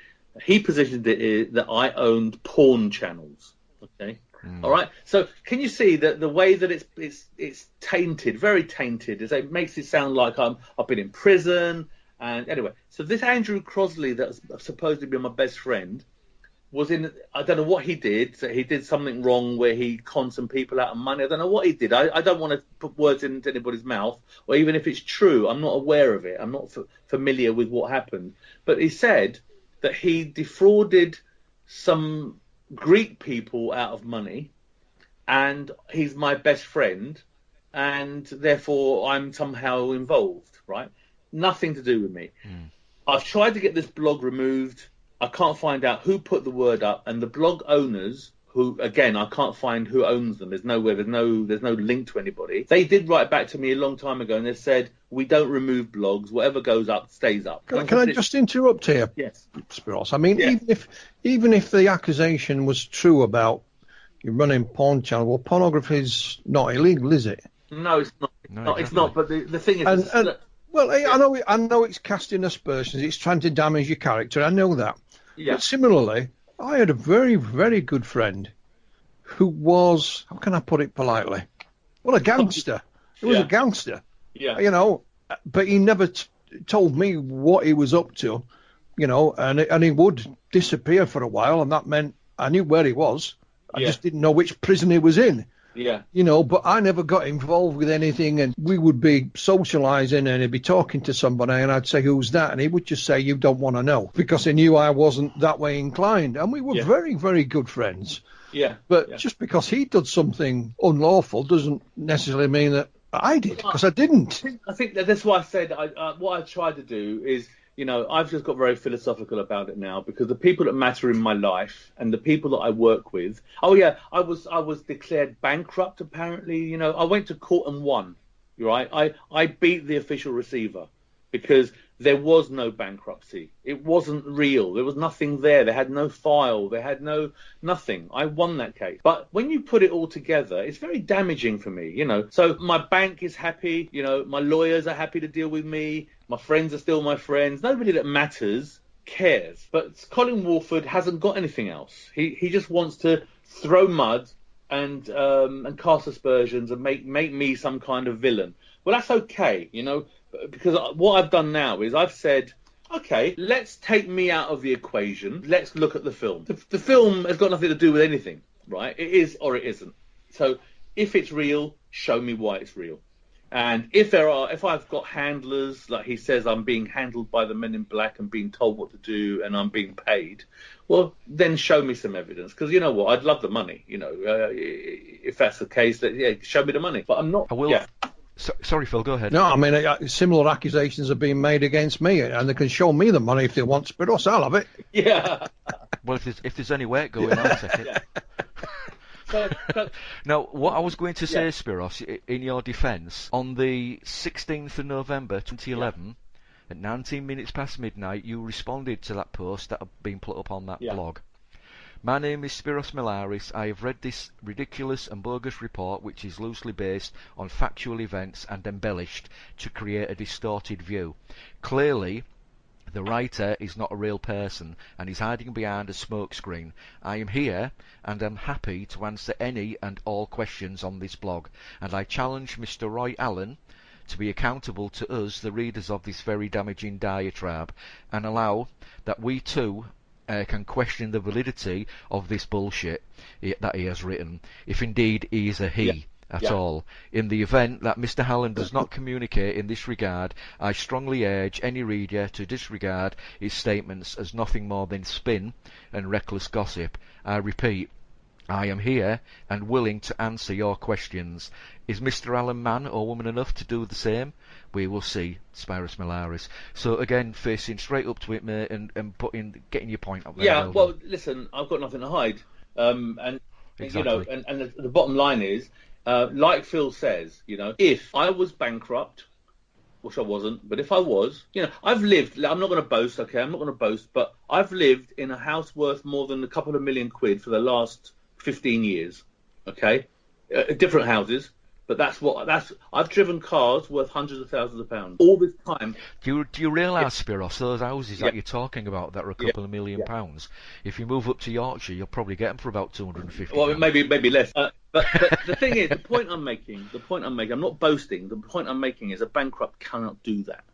He positioned it that I owned porn channels. Okay, all right. So can you see that the way that it's tainted, very tainted, is it makes it sound like I've been in prison. And anyway, so this Andrew Crossley that's supposed to be my best friend was in. I don't know what he did. So he did something wrong where he conned some people out of money. I don't know what he did. I don't want to put words into anybody's mouth, or even if it's true, I'm not aware of it. I'm not familiar with what happened. But he said that he defrauded some Greek people out of money, and he's my best friend, and therefore I'm somehow involved, right? Nothing to do with me. I've tried to get this blog removed. I can't find out who put the word up, and the blog owners, who again I can't find who owns them. There's no link to anybody. They did write back to me a long time ago, and they said we don't remove blogs. Whatever goes up stays up.
Can I just interrupt here?
Yes,
Spyros. I mean,
yeah.
even if the accusation was true about you running porn channel, well, pornography is not illegal, is it?
No, it's not.
No,
It's not. But the thing is,
well, I know it's casting aspersions. It's trying to damage your character. I know that.
yeah,
But similarly, I had a very, very good friend who was, how can I put it politely? Well, a gangster. He was a gangster.
yeah,
You know, but he never told me what he was up to, you know, and he would disappear for a while, and that meant I knew where he was. I just didn't know which prison he was in.
yeah.
You know, but I never got involved with anything, and we would be socialising, and he'd be talking to somebody, and I'd say, who's that? And he would just say, you don't want to know, because he knew I wasn't that way inclined. And we were very, very good friends.
Yeah.
But just because he did something unlawful doesn't necessarily mean that I did, because I didn't.
I think that's why I said what I tried to do is, you know, I've just got very philosophical about it now, because the people that matter in my life and the people that I work with. Oh yeah, I was declared bankrupt apparently. You know, I went to court and won. Right, I beat the official receiver because there was no bankruptcy. It wasn't real. There was nothing there. They had no file. They had nothing. I won that case. But when you put it all together, it's very damaging for me, you know. So my bank is happy, you know, my lawyers are happy to deal with me. My friends are still my friends. Nobody that matters cares. But Colin Wolford hasn't got anything else. He just wants to throw mud and cast aspersions and make me some kind of villain. Well, that's okay, because what I've done now is I've said, okay, let's take me out of the equation. Let's look at the film. The film has got nothing to do with anything, right? It is or it isn't. So if it's real, show me why it's real. And if I've got handlers, like he says, I'm being handled by the men in black and being told what to do and I'm being paid, well, then show me some evidence. Because you know what? I'd love the money, if that's the case, show me the money. But I'm not.
I will.
Yeah.
Sorry, Phil, go ahead.
No, I mean, similar accusations are being made against me, and they can show me the money if they want, Spyros, I'll have it.
Yeah.
Well, if there's any weight going, I'll take it.
So,
now, what I was going to say, Spyros, in your defence, on the 16th of November 2011, at 19 minutes past midnight, you responded to that post that had been put up on that blog. My name is Spyros Melaris. I have read this ridiculous and bogus report, which is loosely based on factual events and embellished to create a distorted view. Clearly, the writer is not a real person and is hiding behind a smokescreen. I am here and am happy to answer any and all questions on this blog, and I challenge Mr. Roy Allen to be accountable to us, the readers of this very damaging diatribe, and allow that we too can question the validity of this bullshit that he has written, if indeed he is a he. At all. In the event that Mr. Hallen does not communicate in this regard, I strongly urge any reader to disregard his statements as nothing more than spin and reckless gossip. I repeat, I am here and willing to answer your questions. Is Mr. Allen man or woman enough to do the same? We will see. Spyros Melaris. So again, facing straight up to it, mate, and getting your point up there.
Yeah, well, listen, I've got nothing to hide, and
exactly.
and the bottom line is, like Phil says, if I was bankrupt, which I wasn't, but if I was, I've lived, I'm not going to boast, okay, I'm not going to boast, but I've lived in a house worth more than a couple of million quid for the last 15 years, okay, different houses, but I've driven cars worth hundreds of thousands of pounds all this time.
Do you realise, Spyros, those houses that you're talking about that are a couple of million pounds, if you move up to Yorkshire, you'll probably get them for about 250.
Well, maybe less. But the thing is, the point I'm making, I'm not boasting. The point I'm making is a bankrupt cannot do that.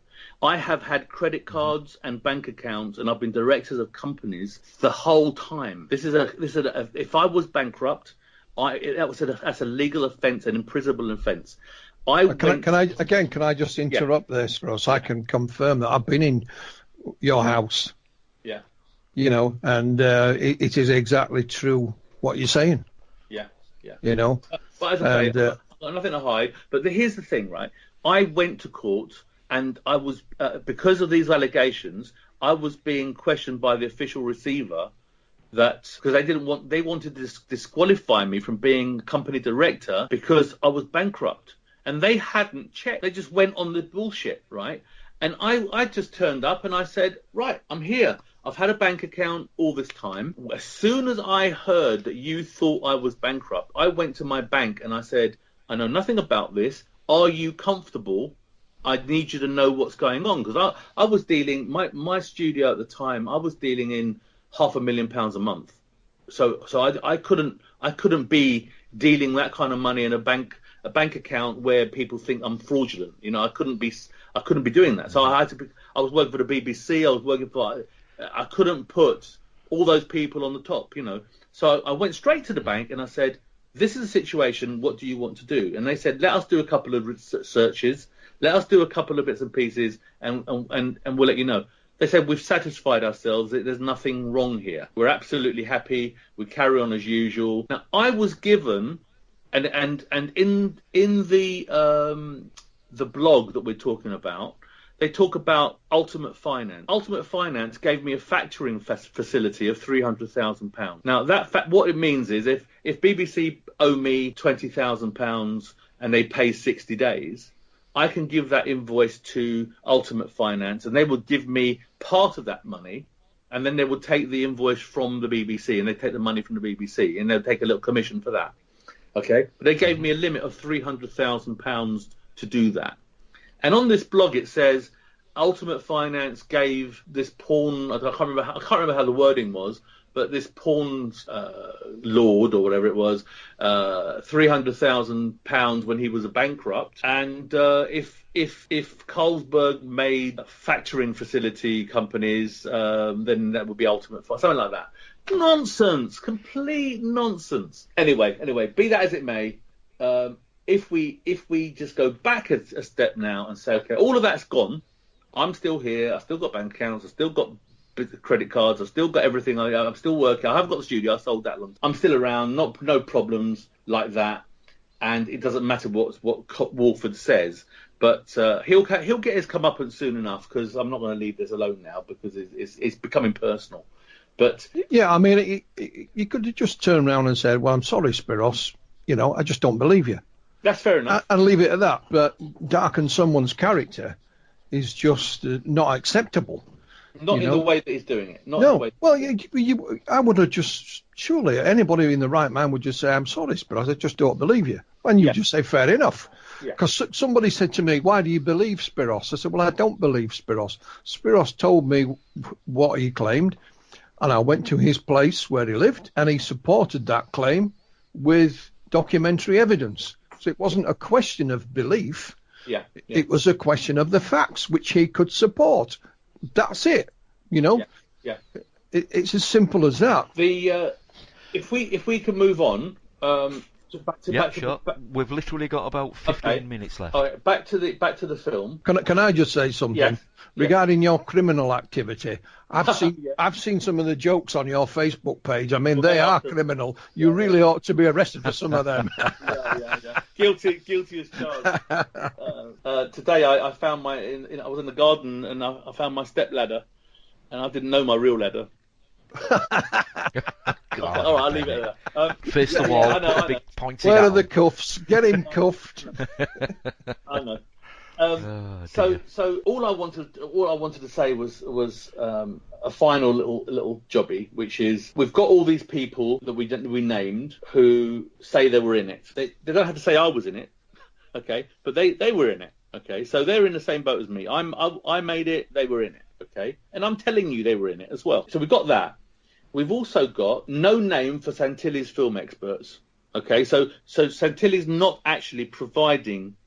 I have had credit cards and bank accounts, and I've been directors of companies the whole time. If I was bankrupt, that's a legal offence, an imprisonable offence.
Can I just interrupt this, Ross? I can confirm that I've been in your house.
Yeah.
And it is exactly true what you're saying.
Yeah. But as I say, I've got nothing to hide. But here's the thing, right? I went to court, and I was because of these allegations, I was being questioned by the official receiver. That because they wanted to disqualify me from being company director because I was bankrupt, and they hadn't checked. They just went on the bullshit, right? And I just turned up and I said, right, I'm here. I've had a bank account all this time. As soon as I heard that you thought I was bankrupt, I went to my bank and I said, I know nothing about this. Are you comfortable? I need you to know what's going on, because I was dealing my studio at the time. I was dealing in £500,000 a month, so I couldn't be dealing that kind of money in a bank account where people think I'm fraudulent. I couldn't be doing that. So I was working for the BBC. I couldn't put all those people on the top. So I went straight to the bank and I said, this is a situation. What do you want to do? And they said, let us do a couple of searches. Let us do a couple of bits and pieces, and we'll let you know. They said, we've satisfied ourselves. There's nothing wrong here. We're absolutely happy. We carry on as usual. Now, I was given, and in the blog that we're talking about, they talk about Ultimate Finance. Ultimate Finance gave me a factoring facility of £300,000. Now, what it means is if BBC owe me £20,000 and they pay 60 days, I can give that invoice to Ultimate Finance, and they will give me part of that money, and then they will take the invoice from the BBC, and they take the money from the BBC, and they'll take a little commission for that. Okay? But they gave me a limit of £300,000 to do that. And on this blog it says Ultimate Finance gave this pawn, I can't remember how the wording was, but this porn lord or whatever it was, £300,000 when he was a bankrupt, and if Carlsberg made factoring facility companies, then that would be ultimate fire, something like that. Nonsense, complete nonsense. Anyway, be that as it may, if we just go back a step now and say, okay, all of that's gone. I'm still here. I've still got bank accounts. I've still got credit cards. I've still got everything. I'm still working. I haven't got the studio. I sold that long. I'm still around. No problems like that. And it doesn't matter what Walford says. But he'll get his comeuppance soon enough, because I'm not going to leave this alone now, because it's becoming personal. But
yeah, I mean, you could have just turned around and said, "Well, I'm sorry, Spyros. I just don't believe you."
That's fair enough.
And leave it at that. But darken someone's character is just not acceptable.
Not in the way that he's doing it.
Well, I would have just, surely anybody in the right mind would just say, "I'm sorry, Spyros, I just don't believe you." And you just say, "Fair enough." Because somebody said to me, "Why do you believe Spyros?" I said, "Well, I don't believe Spyros. Spyros told me what he claimed, and I went to his place where he lived, and he supported that claim with documentary evidence. So it wasn't a question of belief. It was a question of the facts, which he could support. That's it. It's as simple as that.
If we can move on.
Sure. We've literally got about 15 minutes left.
All right, back to the film.
Can I just say something regarding your criminal activity? I've seen some of the jokes on your Facebook page. I mean, they are criminal. You really ought to be arrested for some of them.
Guilty as charged. Today I found I was in the garden and I found my step ladder, and I didn't know my real ladder.
God,
all right, I'll leave it at that.
Face the wall, put a big pointy
Where
down.
are the cuffs? Get him cuffed.
I know. So all I wanted to say was a final little jobby, which is we've got all these people that we named who say they were in it. They don't have to say I was in it, okay? But they were in it, okay? So they're in the same boat as me. I made it. They were in it, okay? And I'm telling you they were in it as well. So we've got that. We've also got no name for Santilli's film experts. Okay, so Santilli's not actually providing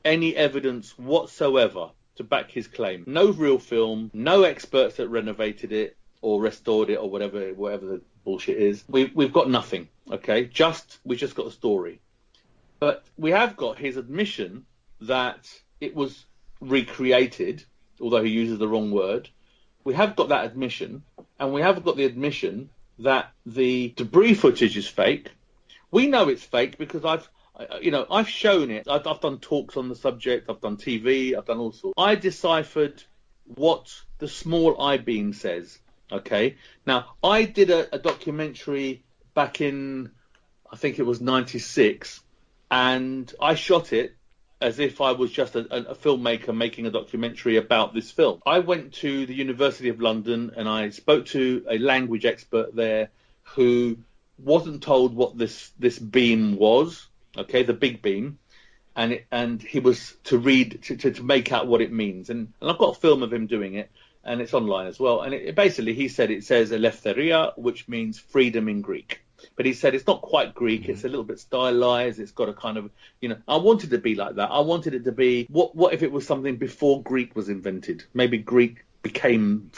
any evidence whatsoever to back his claim. No real film, no experts that renovated it or restored it or whatever the bullshit is. We've got nothing. Okay, we just got a story. But we have got his admission that it was recreated, although he uses the wrong word. We have got that admission, and we have got the admission that the debris footage is fake. We know it's fake because I've shown it. I've done talks on the subject. I've done TV. I've done all sorts. I deciphered what the small I-beam says. Okay. Now, I did a documentary back in, I think it was 96, and I shot it as if I was just a filmmaker making a documentary about this film. I went to the University of London and I spoke to a language expert there who wasn't told what this beam was, okay, the big beam, and he was to read to make out what it means. And I've got a film of him doing it, and it's online as well. And it basically, he said it says eleftheria, which means freedom in Greek. But he said it's not quite Greek. It's a little bit stylized. It's got a kind of, I wanted it to be like that. I wanted it to be, what if it was something before Greek was invented? Maybe Greek came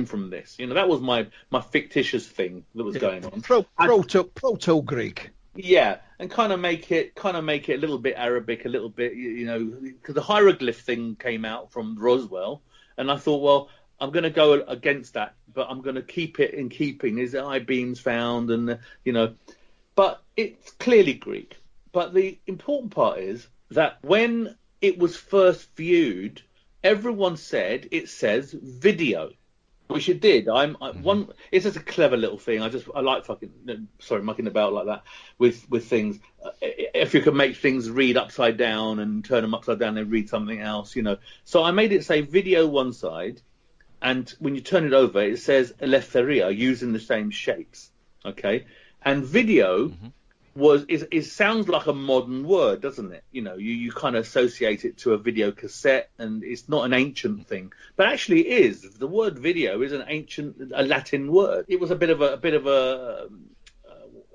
from this. That was my fictitious thing that was going on.
Proto-Greek.
Yeah, and kind of make it a little bit Arabic, a little bit, because the hieroglyph thing came out from Roswell, and I thought, well, I'm going to go against that, but I'm going to keep it in keeping. His I-beams found, and but it's clearly Greek. But the important part is that when it was first viewed, everyone said it says video, which it did. It's just a clever little thing. I like mucking about like that with things. If you can make things read upside down and turn them upside down, and read something else, So I made it say video one side. And when you turn it over, it says eleftheria, using the same shapes, okay? And video sounds like a modern word, doesn't it? You know, you kind of associate it to a video cassette, and it's not an ancient thing, but actually it is. The word video is a Latin word. It was a bit of a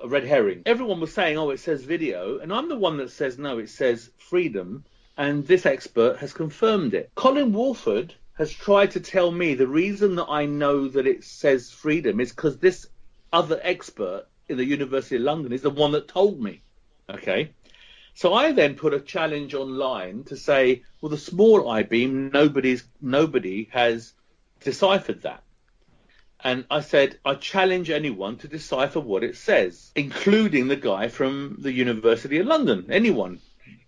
red herring. Everyone was saying, oh, it says video, and I'm the one that says no, it says freedom, and this expert has confirmed it. Colin Wolford has tried to tell me the reason that I know that it says freedom is because this other expert in the University of London is the one that told me. Okay, so I then put a challenge online to say, well, the small I-beam, nobody has deciphered that. And I said, I challenge anyone to decipher what it says, including the guy from the University of London. Anyone,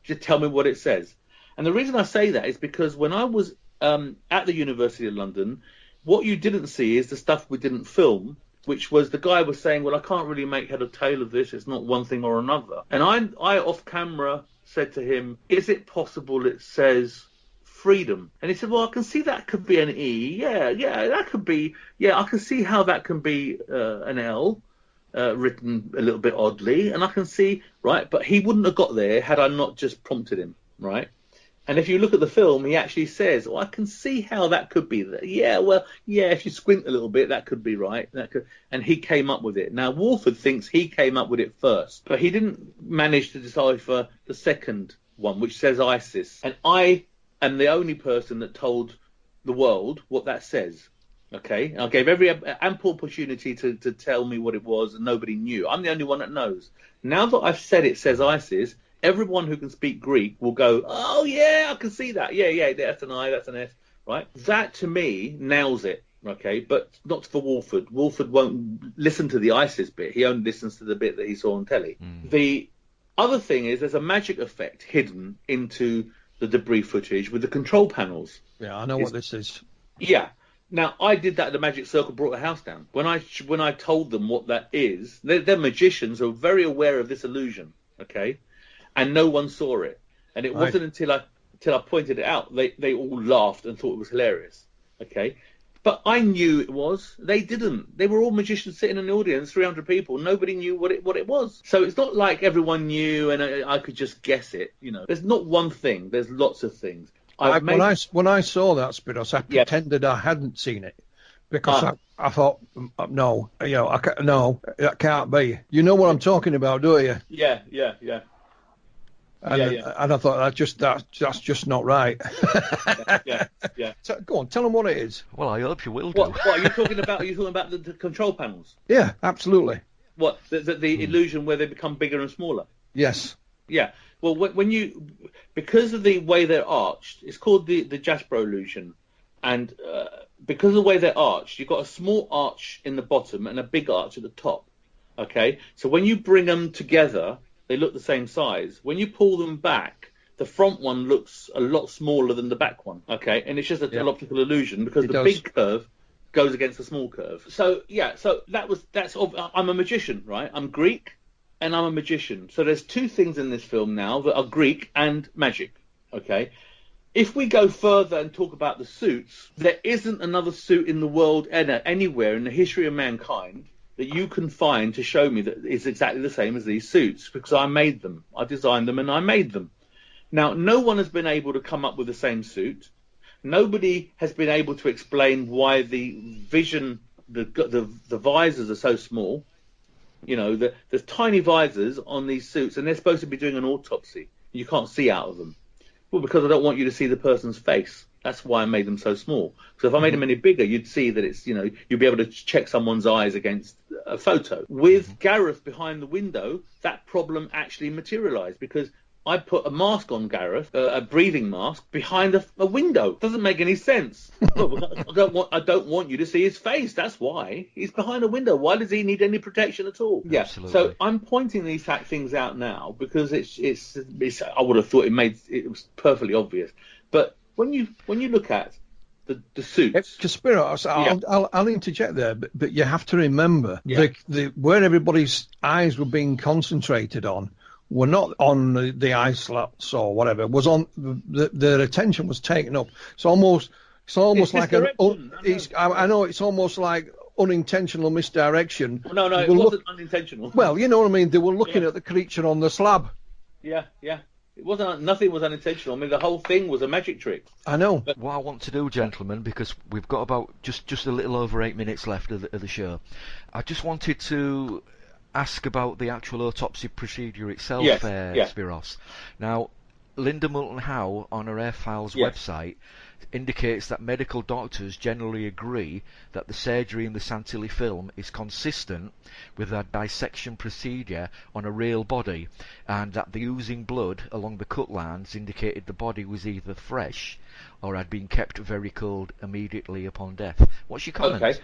just tell me what it says. And the reason I say that is because when I was at the University of London, what you didn't see is the stuff we didn't film, which was the guy was saying, well, I can't really make head or tail of this. It's not one thing or another. And I off camera said to him, is it possible it says freedom? And he said, well, I can see that could be an E. Yeah, that could be. Yeah, I can see how that can be an L written a little bit oddly. And I can see, right, but he wouldn't have got there had I not just prompted him, right? And if you look at the film, he actually says, well, I can see how that could be. Yeah, well, yeah, if you squint a little bit, that could be right. And he came up with it. Now, Wolford thinks he came up with it first, but he didn't manage to decipher the second one, which says ISIS. And I am the only person that told the world what that says. Okay? And I gave every ample opportunity to tell me what it was, and nobody knew. I'm the only one that knows. Now that I've said it says ISIS, everyone who can speak Greek will go, oh, yeah, I can see that. Yeah, that's an I, that's an S, right? That, to me, nails it, okay? But not for Wolford. Wolford won't listen to the ISIS bit. He only listens to the bit that he saw on telly. The other thing is there's a magic effect hidden into the debris footage with the control panels.
Yeah, I know what this is.
Yeah. Now, I did that at the Magic Circle, brought the house down. When I told them what that is, they're magicians who are very aware of this illusion, okay? And no one saw it. And it wasn't until I pointed it out, they all laughed and thought it was hilarious. Okay? But I knew it was. They didn't. They were all magicians sitting in the audience, 300 people. Nobody knew what it was. So it's not like everyone knew and I could just guess it. You know, there's not one thing. There's lots of things.
When I saw that, Spyros, I pretended I hadn't seen it. Because I thought, no, no, that can't be. You know what I'm talking about, do you?
Yeah.
And I thought that's just not right.
yeah.
So, go on, tell them what it is.
Well, I hope you will do.
What are you talking about? Are you talking about the control panels?
Yeah, absolutely.
What the illusion where they become bigger and smaller?
Yes.
Yeah. Well, because of the way they're arched, it's called the Jasper illusion, and because of the way they're arched, you've got a small arch in the bottom and a big arch at the top. Okay, so when you bring them together, they look the same size. When you pull them back, the front one looks a lot smaller than the back one. Okay, and it's just an optical illusion because big curve goes against the small curve. So I'm a magician, right? I'm Greek and I'm a magician. So there's two things in this film now that are Greek and magic. Okay. If we go further and talk about the suits, there isn't another suit in the world anywhere in the history of mankind that you can find to show me that is exactly the same as these suits, because I made them. I designed them and I made them. Now, no one has been able to come up with the same suit. Nobody has been able to explain why the visors are so small. You know, there's tiny visors on these suits, and they're supposed to be doing an autopsy. You can't see out of them. Well, because I don't want you to see the person's face. That's why I made them so small. So if I made them any bigger, you'd see that it's, you'd be able to check someone's eyes against a photo. With Gareth behind the window, that problem actually materialized because I put a mask on Gareth, a breathing mask, behind a window. Doesn't make any sense. I don't want you to see his face. That's why. He's behind a window. Why does he need any protection at all? Yeah.
Absolutely.
So I'm pointing these things out now because it's I would have thought it was perfectly obvious. But when you look at the suits,
Spyros, I'll interject there, but you have to remember where everybody's eyes were being concentrated on were not on the eye slots or whatever. Was on their attention was taken up. It's almost like I know it's almost like unintentional misdirection.
No, it wasn't unintentional.
Well, you know what I mean. They were looking at the creature on the slab.
Yeah. It wasn't. Nothing was unintentional. I mean, the whole thing was a magic trick.
I know.
But
what I want to do, gentlemen, because we've got about just a little over 8 minutes left of the show, I just wanted to ask about the actual autopsy procedure itself, Spyros. Now, Linda Moulton Howe on her Air Files website indicates that medical doctors generally agree that the surgery in the Santilli film is consistent with a dissection procedure on a real body, and that the oozing blood along the cut lines indicated the body was either fresh or had been kept very cold immediately upon death. What's your comment?
Okay.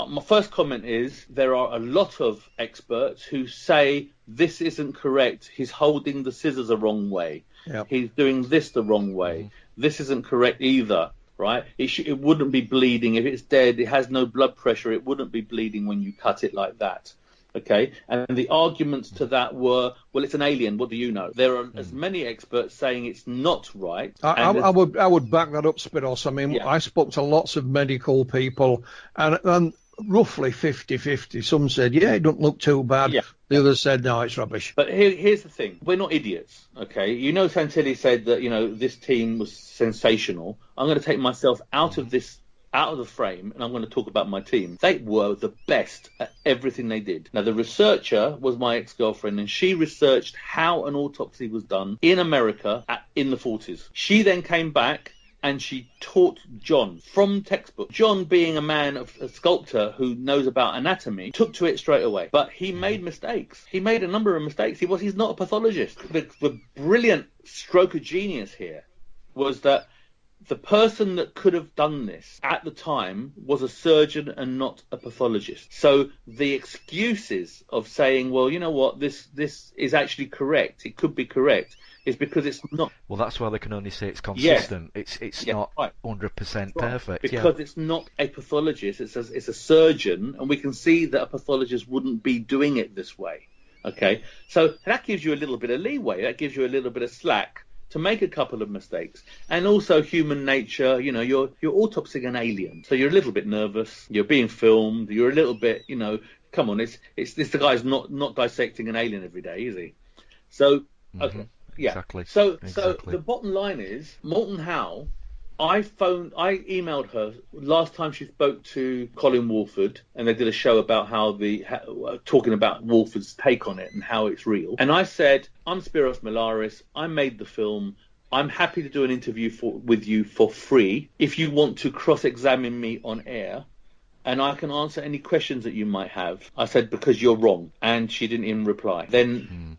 My first comment is there are a lot of experts who say this isn't correct. He's holding the scissors the wrong way.
Yep.
He's doing this the wrong way. This isn't correct either, right? It wouldn't be bleeding. If it's dead, it has no blood pressure. It wouldn't be bleeding when you cut it like that. Okay, and the arguments to that were, well, it's an alien. What do you know? There are as many experts saying it's not right.
I would back that up, Spyros. I mean, I spoke to lots of medical people, and roughly 50-50. Some said, yeah, it doesn't look too bad. Yeah. The others said, no, it's rubbish.
But here's the thing. We're not idiots, okay? You know, Santilli said that, this team was sensational. I'm going to take myself out of the frame, and I'm going to talk about my team. They were the best at everything they did. Now, the researcher was my ex-girlfriend, and she researched how an autopsy was done in America in the 40s. She then came back and she taught John from textbook. John, being a sculptor who knows about anatomy, took to it straight away. But he made mistakes. He made a number of mistakes. He's not a pathologist. The brilliant stroke of genius here was that the person that could have done this at the time was a surgeon and not a pathologist. So the excuses of saying, well, you know what, this is actually correct, it could be correct, is because it's not.
Well, that's why they can only say it's consistent. Yeah. It's not 100% perfect.
Because it's not a pathologist, it's a surgeon, and we can see that a pathologist wouldn't be doing it this way. Okay, so that gives you a little bit of leeway, that gives you a little bit of slack to make a couple of mistakes. And also human nature, you're autopsying an alien, so you're a little bit nervous, you're being filmed, you're a little bit, come on, it's the guy's not dissecting an alien every day, is he? So okay, yeah,
exactly.
So the bottom line is, Moulton Howe, I emailed her last time she spoke to Colin Wolford, and they did a show about talking about Wolford's take on it and how it's real. And I said, I'm Spyros Melaris. I made the film. I'm happy to do an interview with you for free if you want to cross-examine me on air, and I can answer any questions that you might have. I said, because you're wrong. And she didn't even reply. Then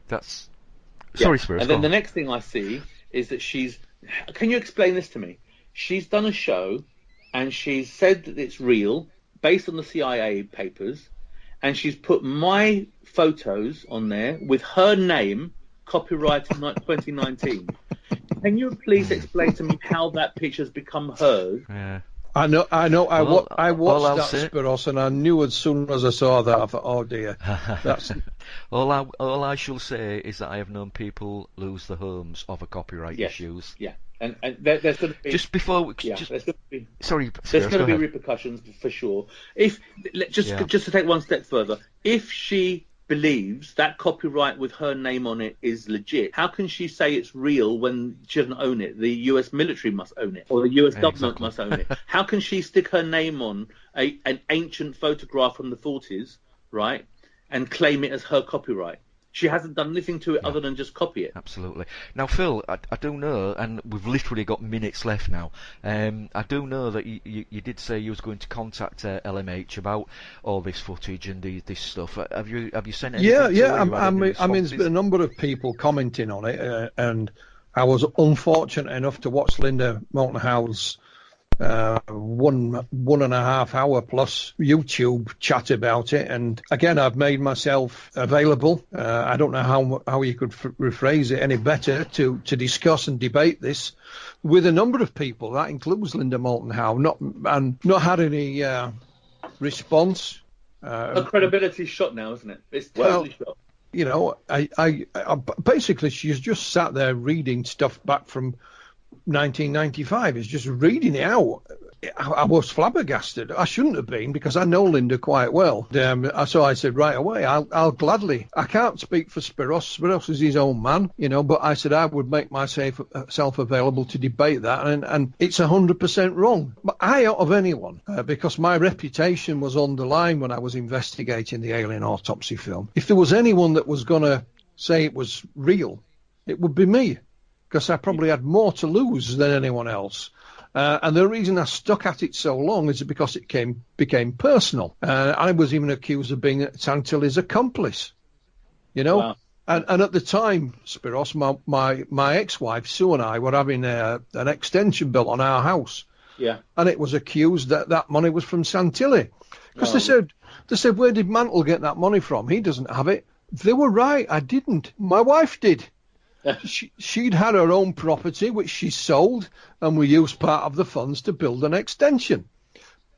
that's sorry, Spyros.
And then the next thing I see is that she's. Can you explain this to me? She's done a show and she's said that it's real based on the CIA papers, and she's put my photos on there with her name, copyright in 2019. Can you please explain to me how that picture's become hers?
Yeah.
I know. I watched that, Spyros, and I knew as soon as I saw that, I thought, oh dear. That's...
all I shall say is that I have known people lose their homes over copyright issues.
Yeah, and there's going to be
just before.
There's going to be,
sorry,
there's going to be repercussions for sure. Just to take one step further, if she believes that copyright with her name on it is legit, how can she say it's real when she doesn't own it? The US military must own it, or the US government must own it. How can she stick her name on an ancient photograph from the 40s, right, and claim it as her copyright? She hasn't done anything to it other than just copy it.
Absolutely. Now, Phil, I do know, and we've literally got minutes left now, I do know that you did say you was going to contact LMH about all this footage and this stuff. Have you sent anything?
Yeah. I mean, there's been a number of people commenting on it, and I was unfortunate enough to watch Linda Moulton Howe's 1.5 hour plus YouTube chat about it, and again I've made myself available. I don't know how you could rephrase it any better to discuss and debate this with a number of people. That includes Linda Moulton Howe, not had any response.
Her credibility's shot now, isn't it? It's totally shot.
I basically she's just sat there reading stuff back from 1995. Is just reading it out I was flabbergasted. I shouldn't have been because I know Linda quite well. So I said right away, I'll gladly. I can't speak for Spyros. Spyros is his own man, but I said I would make myself available to debate that, and it's 100% wrong. But I, out of anyone, because my reputation was on the line when I was investigating the Alien Autopsy film, if there was anyone that was going to say it was real, it would be me, because I probably had more to lose than anyone else. And the reason I stuck at it so long is because it became personal. I was even accused of being Santilli's accomplice, Wow. And at the time, Spyros, my ex-wife, Sue, and I were having an extension built on our house.
Yeah.
And it was accused that money was from Santilli. Because they said, where did Mantle get that money from? He doesn't have it. They were right. I didn't. My wife did. She'd had her own property, which she sold, and we used part of the funds to build an extension.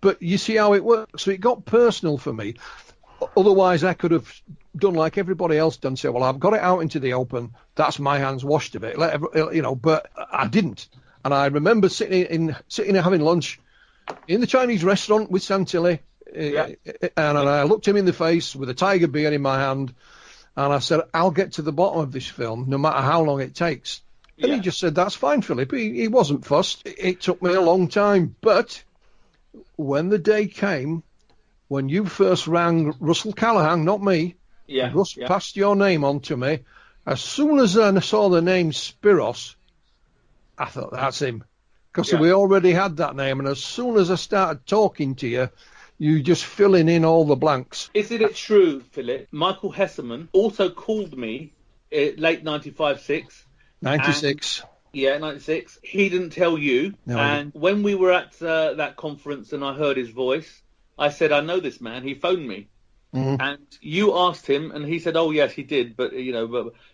But you see how it works. So it got personal for me. Otherwise, I could have done like everybody else done, say, well, I've got it out into the open. That's my hands washed of it. But I didn't. And I remember sitting and having lunch in the Chinese restaurant with Santilli, and I looked him in the face with a tiger beer in my hand. And I said, I'll get to the bottom of this film, no matter how long it takes. And he just said, that's fine, Philip. He wasn't fussed. It took me a long time. But when the day came, when you first rang Russell Callahan, not me, Russ passed your name on to me, as soon as I saw the name Spyros, I thought, that's him. Because we already had that name. And as soon as I started talking to you, you just filling in all the blanks.
Isn't it true, Philip? Michael Hesseman also called me late 95-6.
96.
Yeah, 96. He didn't tell you. No, and when we were at that conference and I heard his voice, I said, I know this man. He phoned me. Mm-hmm. And you asked him, and he said, oh, yes, he did. But,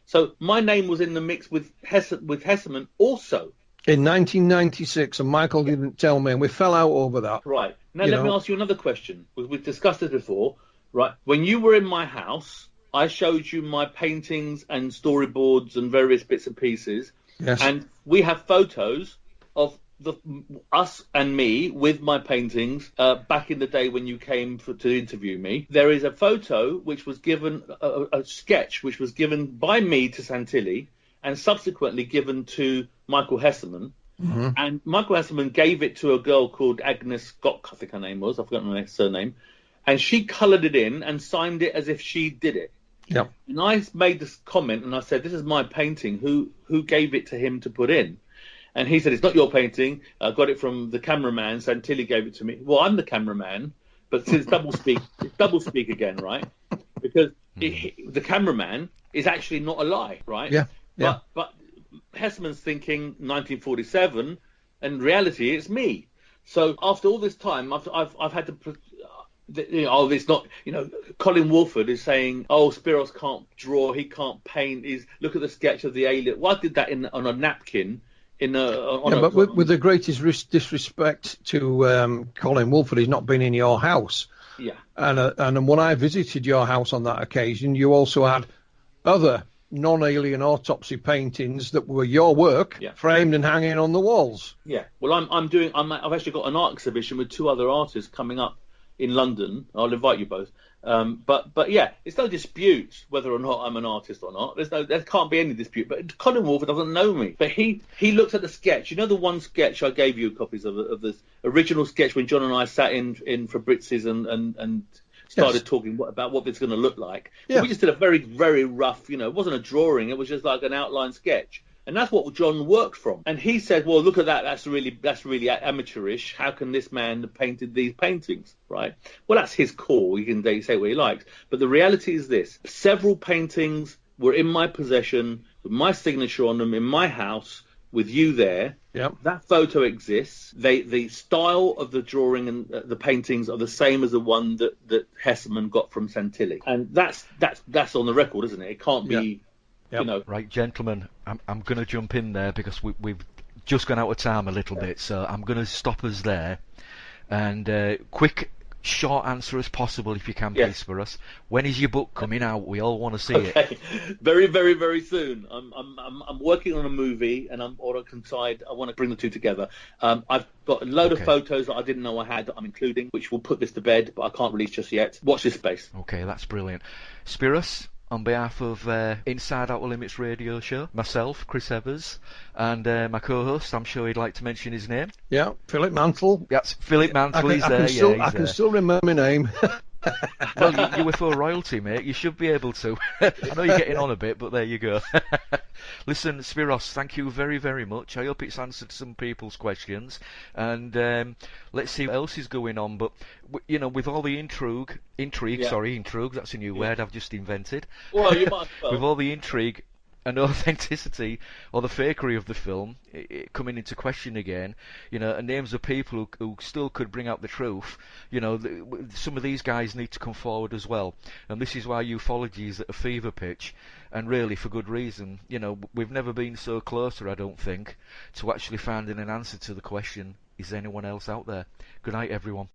so my name was in the mix with Hesseman also.
In 1996, and Michael didn't tell me, and we fell out over that.
Right. Now, let me ask you another question. We've discussed it before. Right. When you were in my house, I showed you my paintings and storyboards and various bits and pieces.
Yes.
And we have photos of us and me with my paintings back in the day when you came to interview me. There is a photo which was given, a sketch which was given by me to Santilli and subsequently given to Michael Hesseman. Mm-hmm. And Michael Hesseman gave it to a girl called Agnes Gott, I think her name was. I've forgotten her surname. And she coloured it in and signed it as if she did it.
Yeah.
And I made this comment and I said, this is my painting. Who gave it to him to put in? And he said, it's not your painting. I got it from the cameraman. Santilli gave it to me. Well, I'm the cameraman. But since it's double speak again, right? Because the cameraman is actually not a lie, right?
Yeah. Yeah.
But Hesseman's thinking 1947, and in reality, it's me. So after all this time, I've had to, it's not, Colin Wolford is saying, oh, Spyros can't draw, he can't paint. Look at the sketch of the alien. Well, I did that on a napkin. But
with the greatest disrespect to Colin Wolford, he's not been in your house.
Yeah.
And when I visited your house on that occasion, you also had other non-alien autopsy paintings that were your work, framed and hanging on the walls.
Yeah. Well, I've actually got an art exhibition with two other artists coming up in London. I'll invite you both. But yeah, it's no dispute whether or not I'm an artist or not. There can't be any dispute. But Colin Wolford doesn't know me. But he looks at the sketch. You know the one sketch I gave you copies of this original sketch when John and I sat in Fabrizi's and started talking about what it's going to look like. Yeah. We just did a very, very rough, it wasn't a drawing. It was just like an outline sketch. And that's what John worked from. And he said, well, look at that. That's really amateurish. How can this man have painted these paintings, right? Well, that's his call. He can say what he likes. But the reality is this. Several paintings were in my possession with my signature on them in my house with you there.
Yep. That
photo exists. The style of the drawing and the paintings are the same as the one that Hesseman got from Santilli. And that's on the record, isn't it? It can't be...
Yep.
Right, gentlemen, I'm going to jump in there because we've just gone out of time a little bit, so I'm going to stop us there. And quick
Yes.
answer as possible if you can,
Yes.
please, for us. When is your book coming out? We all want to see it.
Okay, very, very, very soon. I'm working on a movie, and I want to bring the two together. I've got a load of
Okay.
photos that I didn't know I had that I'm including, which will put this to bed, but I can't release just yet. Watch this space.
Okay, that's brilliant. Spyros, on behalf of Inside Outer Limits Radio Show, myself, Chris Evers, and my co-host, I'm sure he'd like to mention his name.
Yeah, Philip Mantle.
That's Philip Mantle. He's there.
I can still remember my name.
Well, UFO royalty, mate. You should be able to. I know you're getting on a bit, but there you go. Listen, Spyros, thank you very, very much. I hope it's answered some people's questions, and let's see what else is going on. But with all the intrigue.
Yeah.
Sorry, intrigue. That's a new word I've just invented.
Well, you might as well.
With all the intrigue and authenticity or the fakery of the film coming into question again, and names of people who still could bring out the truth, some of these guys need to come forward as well. And this is why ufology is at a fever pitch, and really for good reason. We've never been so closer, I don't think, to actually finding an answer to the question, is anyone else out there? Good night, everyone.